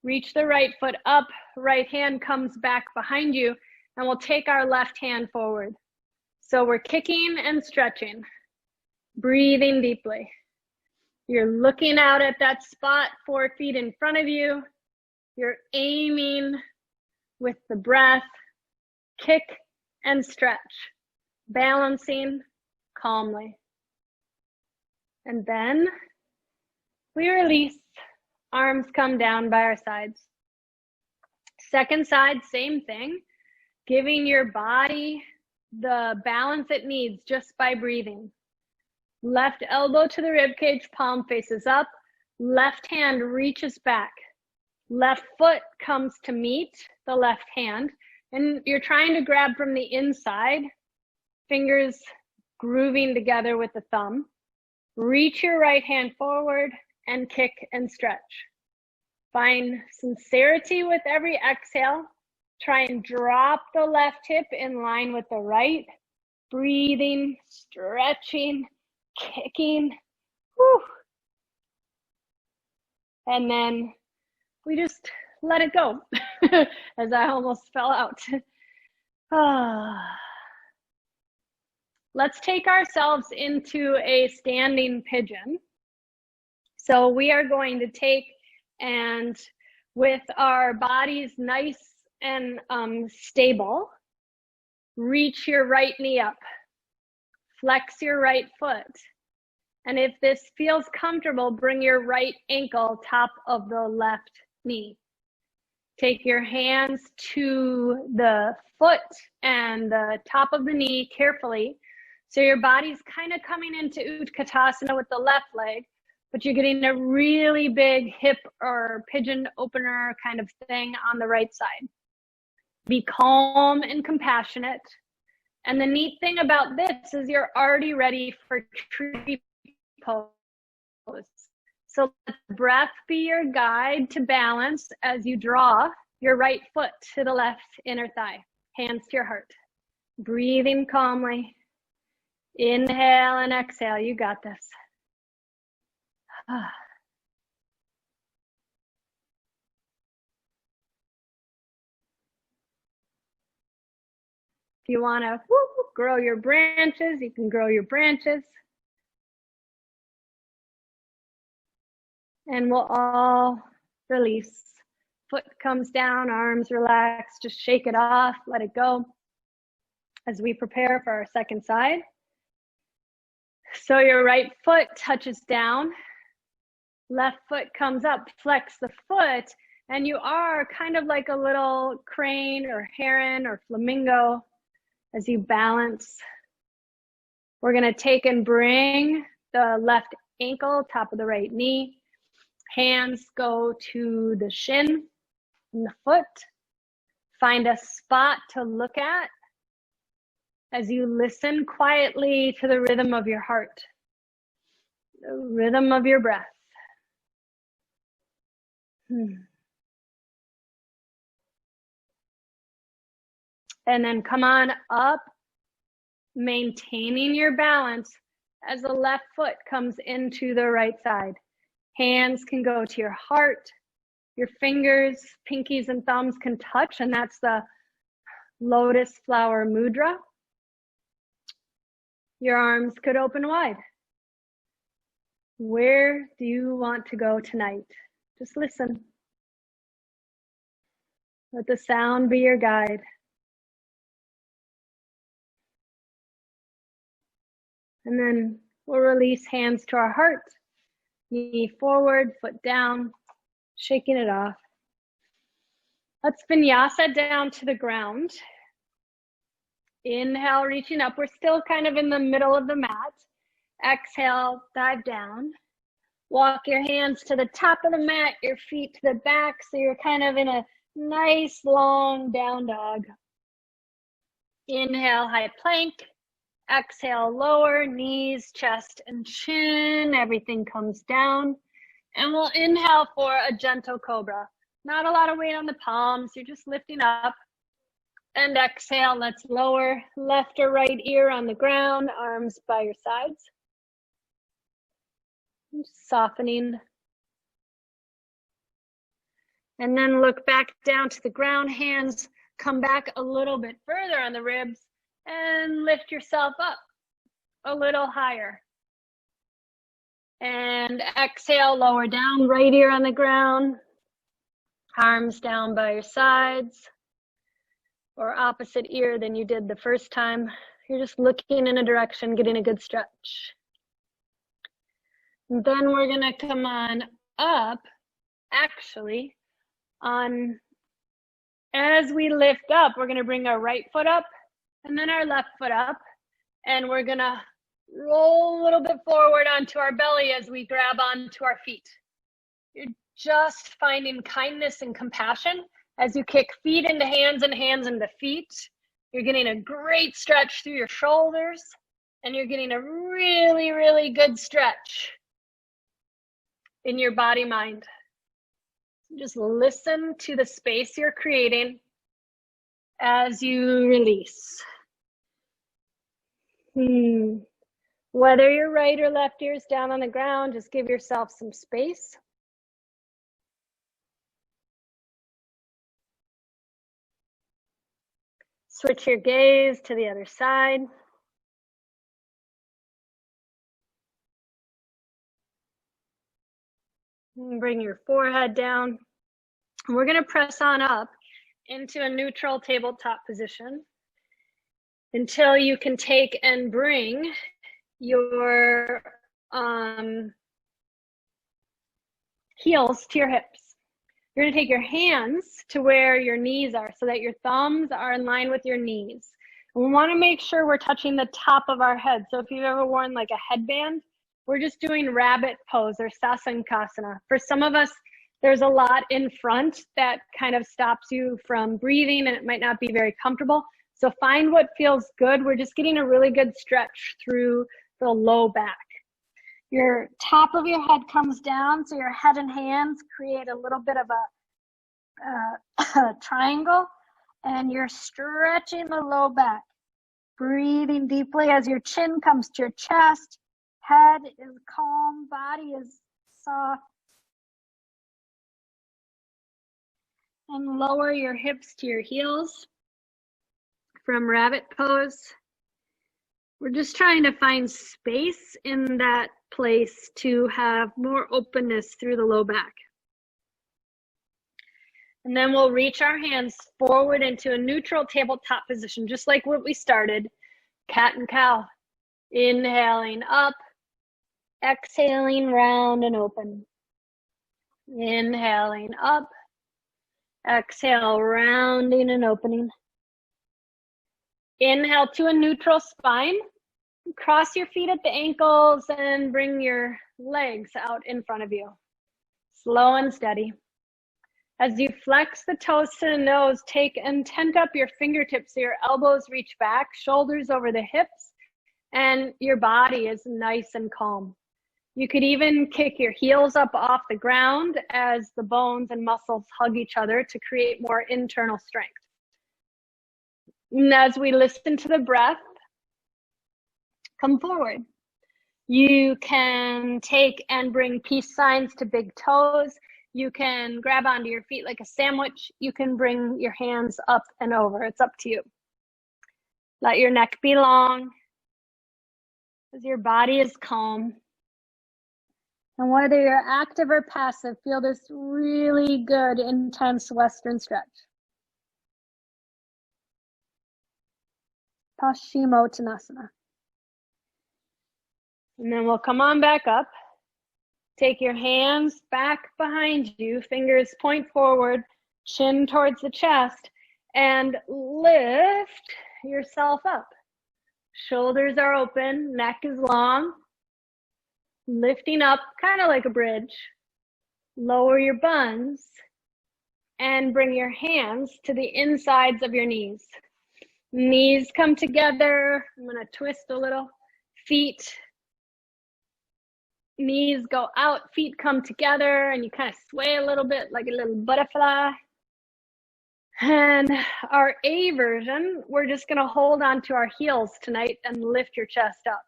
Reach the right foot up, right hand comes back behind you, and we'll take our left hand forward. So we're kicking and stretching, breathing deeply. You're looking out at that spot 4 feet in front of you. You're aiming with the breath, kick and stretch, balancing calmly. And then we release, arms come down by our sides. Second side, same thing, giving your body the balance it needs just by breathing. Left elbow to the rib cage, palm faces up. Left hand reaches back. Left foot comes to meet the left hand. And you're trying to grab from the inside, fingers grooving together with the thumb. Reach your right hand forward and kick and stretch. Find sincerity with every exhale. Try and drop the left hip in line with the right. Breathing, stretching, kicking. Whew. And then we just let it go as I almost fell out. Let's take ourselves into a standing pigeon. So we are going to take and with our bodies nice and stable, reach your right knee up, flex your right foot. And if this feels comfortable, bring your right ankle top of the left knee. Take your hands to the foot and the top of the knee carefully. So your body's kind of coming into Utkatasana with the left leg, but you're getting a really big hip or pigeon opener kind of thing on the right side. Be calm and compassionate. And the neat thing about this is you're already ready for tree pose. So let the breath be your guide to balance as you draw your right foot to the left inner thigh, hands to your heart. Breathing calmly. Inhale and exhale, you got this. If you want to grow your branches, you can grow your branches. And we'll all release. Foot comes down, arms relax, just shake it off, let it go as we prepare for our second side. So your right foot touches down, left foot comes up, flex the foot, and you are kind of like a little crane or heron or flamingo as you balance. We're gonna take and bring the left ankle, top of the right knee. Hands go to the shin and the foot. Find a spot to look at as you listen quietly to the rhythm of your heart, the rhythm of your breath. And then come on up, maintaining your balance as the left foot comes into the right side. Hands can go to your heart. Your fingers, pinkies and thumbs can touch, and that's the lotus flower mudra. Your arms could open wide. Where do you want to go tonight? Just listen. Let the sound be your guide. And then we'll release hands to our heart. Knee forward, foot down, shaking it off. Let's vinyasa down to the ground. Inhale, reaching up. We're still kind of in the middle of the mat. Exhale, dive down. Walk your hands to the top of the mat, your feet to the back, so you're kind of in a nice long down dog. Inhale, high plank. Exhale, lower, knees, chest, and chin. Everything comes down. And we'll inhale for a gentle cobra. Not a lot of weight on the palms. You're just lifting up. And exhale, let's lower. Left or right ear on the ground, arms by your sides. Softening. And then look back down to the ground. Hands come back a little bit further on the ribs. And lift yourself up a little higher. And exhale, lower down, right ear on the ground. Arms down by your sides. Or opposite ear than you did the first time. You're just looking in a direction, getting a good stretch. And then we're gonna come on up, actually, as we lift up, we're gonna bring our right foot up, and then our left foot up, and we're gonna roll a little bit forward onto our belly as we grab onto our feet. You're just finding kindness and compassion as you kick feet into hands and hands into feet. You're getting a great stretch through your shoulders, and you're getting a really, really good stretch in your body mind. Just listen to the space you're creating as you release. Whether your right or left ear is down on the ground, just give yourself some space. Switch your gaze to the other side. And bring your forehead down. We're going to press on up into a neutral tabletop position until you can take and bring your heels to your hips. You're going to take your hands to where your knees are so that your thumbs are in line with your knees. And we want to make sure we're touching the top of our head. So if you've ever worn like a headband, we're just doing rabbit pose or sasankasana. For some of us, there's a lot in front that kind of stops you from breathing and it might not be very comfortable. So find what feels good. We're just getting a really good stretch through the low back. Your top of your head comes down, so your head and hands create a little bit of a triangle, and you're stretching the low back. Breathing deeply as your chin comes to your chest. Head is calm, body is soft. And lower your hips to your heels from rabbit pose. We're just trying to find space in that place to have more openness through the low back. And then we'll reach our hands forward into a neutral tabletop position, just like what we started, cat and cow. Inhaling up, exhaling round and open. Inhaling up, exhale, rounding and opening. Inhale to a neutral spine. Cross your feet at the ankles and bring your legs out in front of you. slow and steady. As you flex the toes to the nose, take and tent up your fingertips so your elbows reach back, shoulders over the hips, and your body is nice and calm. You could even kick your heels up off the ground as the bones and muscles hug each other to create more internal strength. And as we listen to the breath, come forward. You can take and bring peace signs to big toes. You can grab onto your feet like a sandwich. You can bring your hands up and over. It's up to you. Let your neck be long as your body is calm. And whether you're active or passive, feel this really good, intense Western stretch. Paschimottanasana. And then we'll come on back up. Take your hands back behind you, fingers point forward, chin towards the chest, and lift yourself up. Shoulders are open, neck is long. Lifting up, kind of like a bridge. Lower your buns and bring your hands to the insides of your knees. Knees come together. I'm going to twist a little. Feet, knees go out, feet come together, and you kind of sway a little bit like a little butterfly. And our A version, we're just going to hold on to our heels tonight and lift your chest up.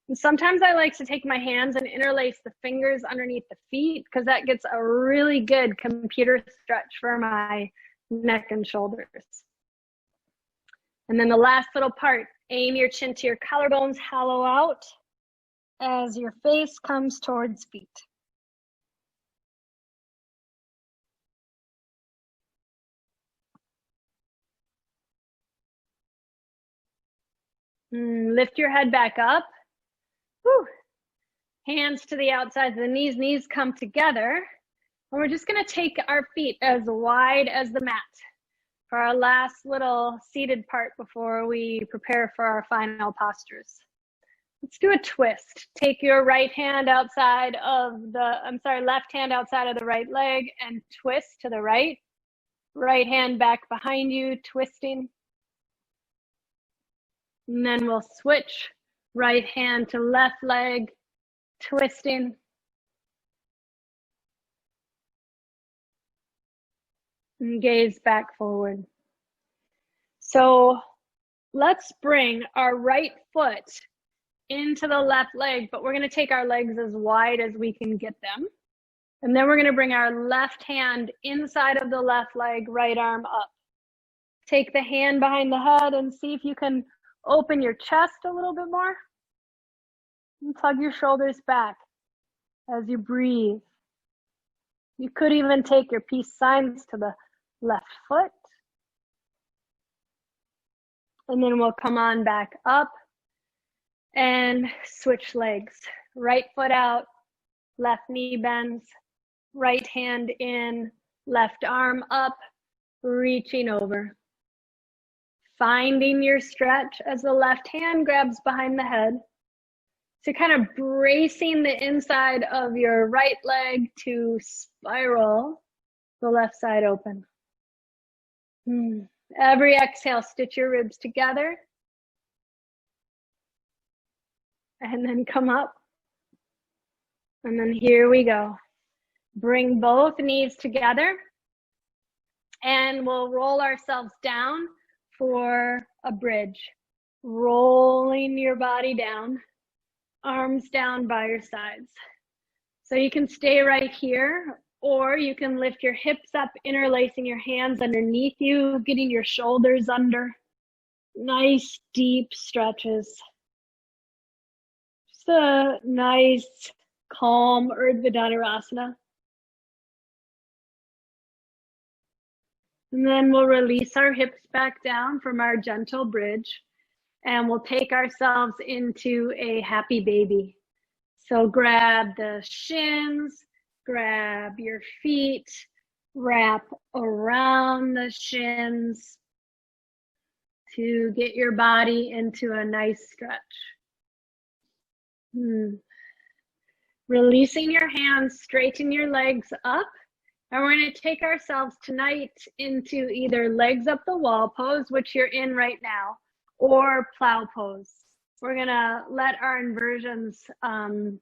And sometimes I like to take my hands and interlace the fingers underneath the feet because that gets a really good computer stretch for my neck and shoulders. And then the last little part, aim your chin to your collarbones, hollow out as your face comes towards feet. Lift your head back up. Whew. Hands to the outsides of the knees, knees come together. And we're just going to take our feet as wide as the mat for our last little seated part before we prepare for our final postures. Let's do a twist. Take your left hand outside of the right leg and twist to the right. Right hand back behind you, twisting. And then we'll switch. Right hand to left leg, twisting. And gaze back forward. So let's bring our right foot into the left leg, but we're going to take our legs as wide as we can get them. And then we're going to bring our left hand inside of the left leg, right arm up. Take the hand behind the head and see if you can open your chest a little bit more. And tug your shoulders back as you breathe. You could even take your peace signs to the left foot. And then we'll come on back up and switch legs. Right foot out, left knee bends, right hand in, left arm up, reaching over. Finding your stretch as the left hand grabs behind the head. So kind of bracing the inside of your right leg to spiral the left side open. Every exhale, stitch your ribs together. And then come up. And then here we go. Bring both knees together. And we'll roll ourselves down for a bridge. Rolling your body down. Arms down by your sides. So you can stay right here, or you can lift your hips up, interlacing your hands underneath you, getting your shoulders under. Nice deep stretches. Just a nice, calm Urdhva Dhanurasana. And then we'll release our hips back down from our gentle bridge. And we'll take ourselves into a happy baby. So grab the shins, grab your feet, wrap around the shins to get your body into a nice stretch. Releasing your hands, straighten your legs up. And we're going to take ourselves tonight into either legs up the wall pose, which you're in right now, or plow pose. We're going to let our inversions kind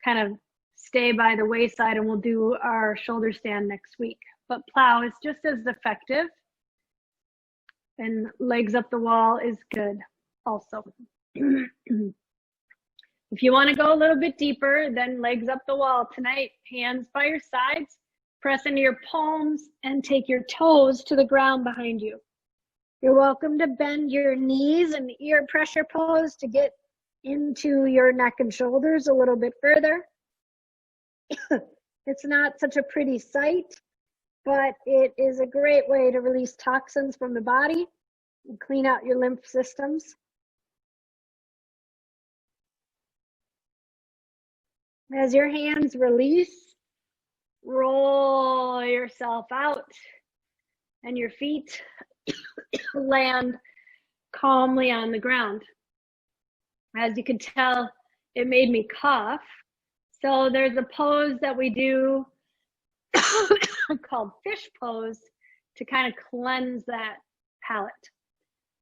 of stay by the wayside, and we'll do our shoulder stand next week. But plow is just as effective, and legs up the wall is good also. If you want to go a little bit deeper, then legs up the wall tonight, hands by your sides, press into your palms and take your toes to the ground behind you. You're welcome to bend your knees and ear pressure pose to get into your neck and shoulders a little bit further. It's not such a pretty sight, but it is a great way to release toxins from the body and clean out your lymph systems. As your hands release, roll yourself out and your feet land calmly on the ground. As you can tell, it made me cough. So there's a pose that we do called fish pose to kind of cleanse that palate.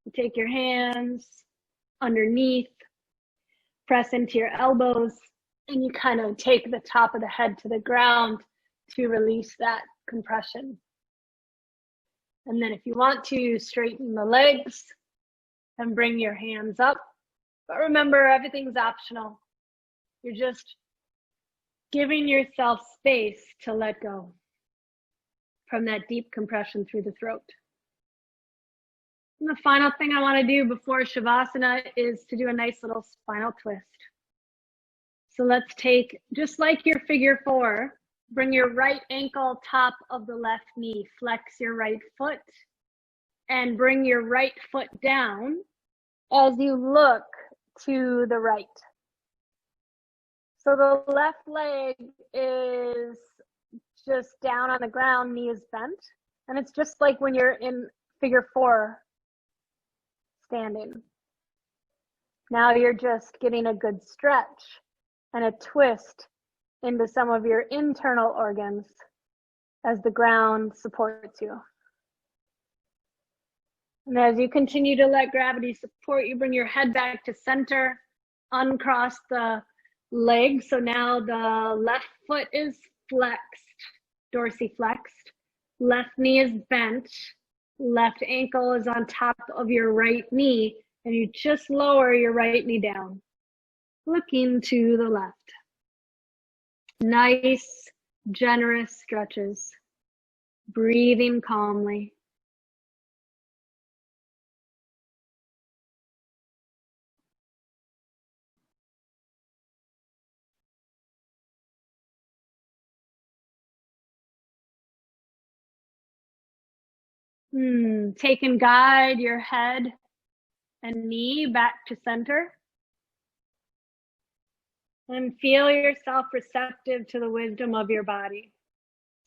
You take your hands underneath, press into your elbows, and you kind of take the top of the head to the ground to release that compression. And then if you want to, straighten the legs and bring your hands up. But remember, everything's optional. You're just giving yourself space to let go from that deep compression through the throat. And the final thing I want to do before Shavasana is to do a nice little spinal twist. So let's take, just like your figure four, bring your right ankle top of the left knee, flex your right foot, and bring your right foot down as you look to the right. So the left leg is just down on the ground, knee is bent. And it's just like when you're in figure four standing. Now you're just getting a good stretch and a twist into some of your internal organs as the ground supports you. And as you continue to let gravity support you, bring your head back to center, uncross the leg. So now the left foot is flexed, dorsiflexed. Left knee is bent. Left ankle is on top of your right knee, and you just lower your right knee down, looking to the left. Nice, generous stretches, breathing calmly. Take and guide your head and knee back to center. And feel yourself receptive to the wisdom of your body.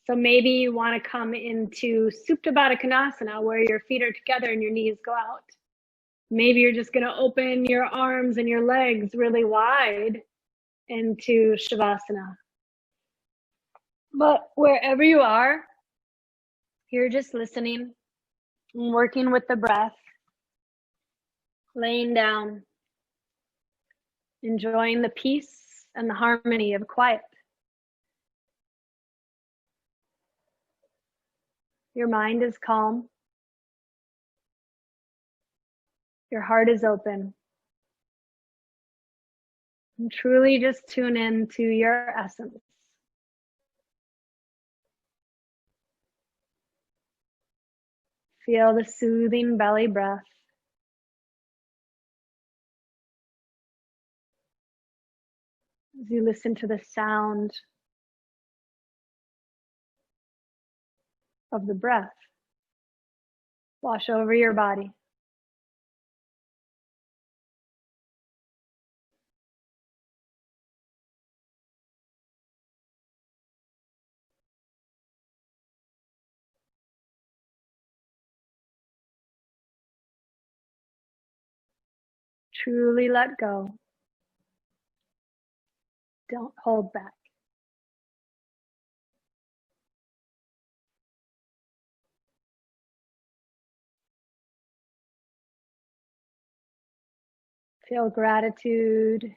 So maybe you want to come into Supta Baddha Konasana, where your feet are together and your knees go out. Maybe you're just going to open your arms and your legs really wide into Shavasana. But wherever you are, you're just listening and working with the breath, laying down, enjoying the peace and the harmony of quiet. Your mind is calm. Your heart is open. And truly just tune in to your essence. Feel the soothing belly breath. As you listen to the sound of the breath wash over your body. Truly let go. Don't hold back. Feel gratitude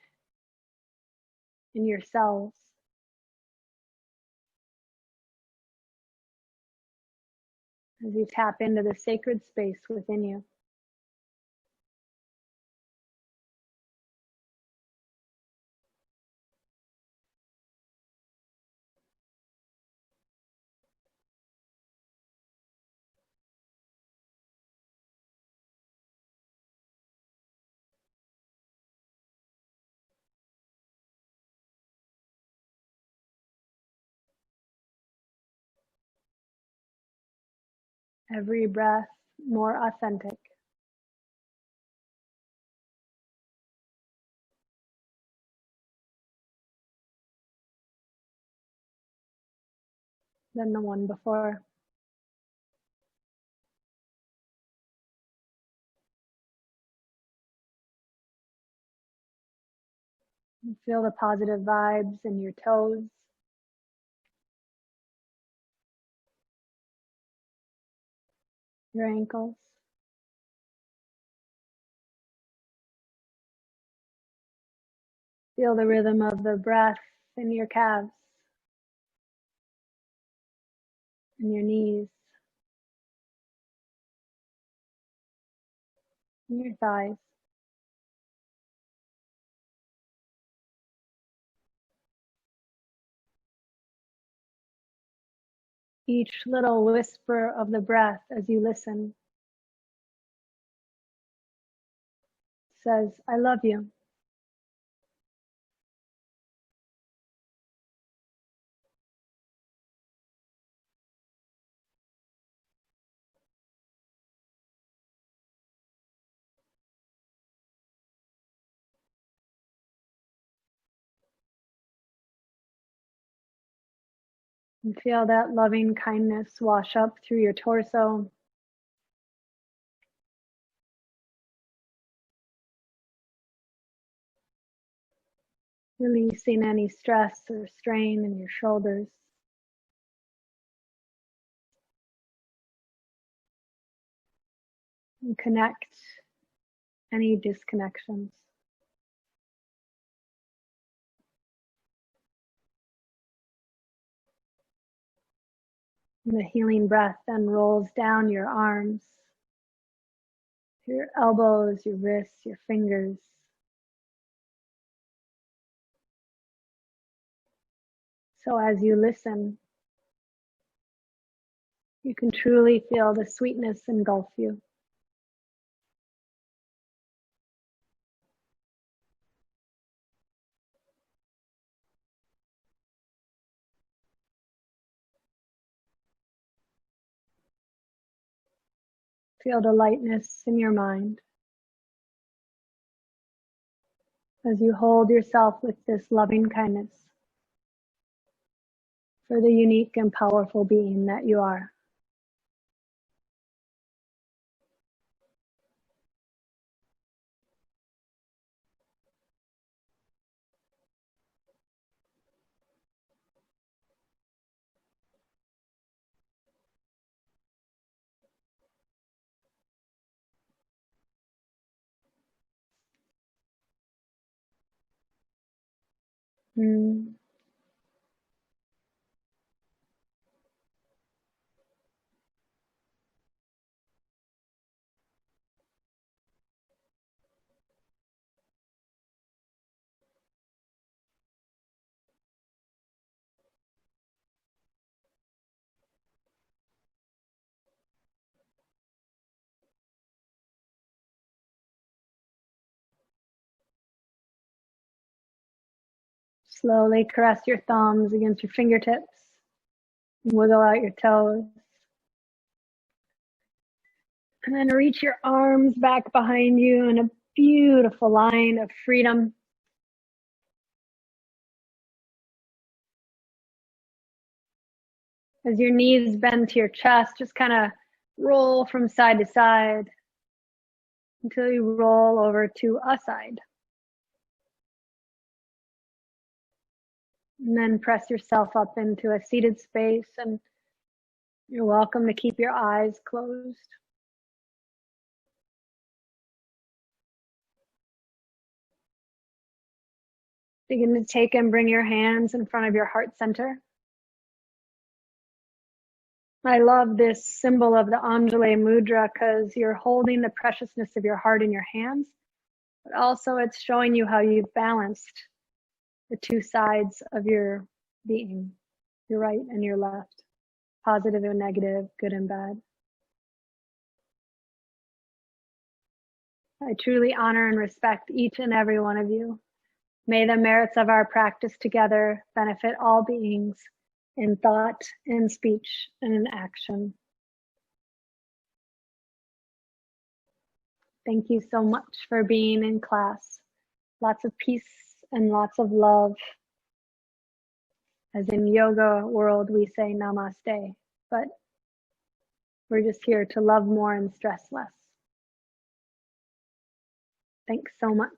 in your cells as you tap into the sacred space within you. Every breath more authentic. Than the one before. You feel the positive vibes in your toes. Your ankles. Feel the rhythm of the breath in your calves and your knees and your thighs. Each little whisper of the breath as you listen says, I love you. And feel that loving kindness wash up through your torso. Releasing any stress or strain in your shoulders. And connect any disconnections. And the healing breath then rolls down your arms, your elbows, your wrists, your fingers. So as you listen, you can truly feel the sweetness engulf you. Feel the lightness in your mind as you hold yourself with this loving kindness for the unique and powerful being that you are. Mm. Slowly caress your thumbs against your fingertips. Wiggle out your toes. And then reach your arms back behind you in a beautiful line of freedom. As your knees bend to your chest, just kind of roll from side to side until you roll over to a side. And then press yourself up into a seated space, and you're welcome to keep your eyes closed. Begin to take and bring your hands in front of your heart center. I love this symbol of the Anjali Mudra because you're holding the preciousness of your heart in your hands, but also it's showing you how you've balanced the two sides of your being, your right and your left, positive and negative, good and bad. I truly honor and respect each and every one of you. May the merits of our practice together benefit all beings in thought, in speech, and in action. Thank you so much for being in class. Lots of peace and lots of love. As in yoga world, we say namaste, but we're just here to love more and stress less. Thanks so much.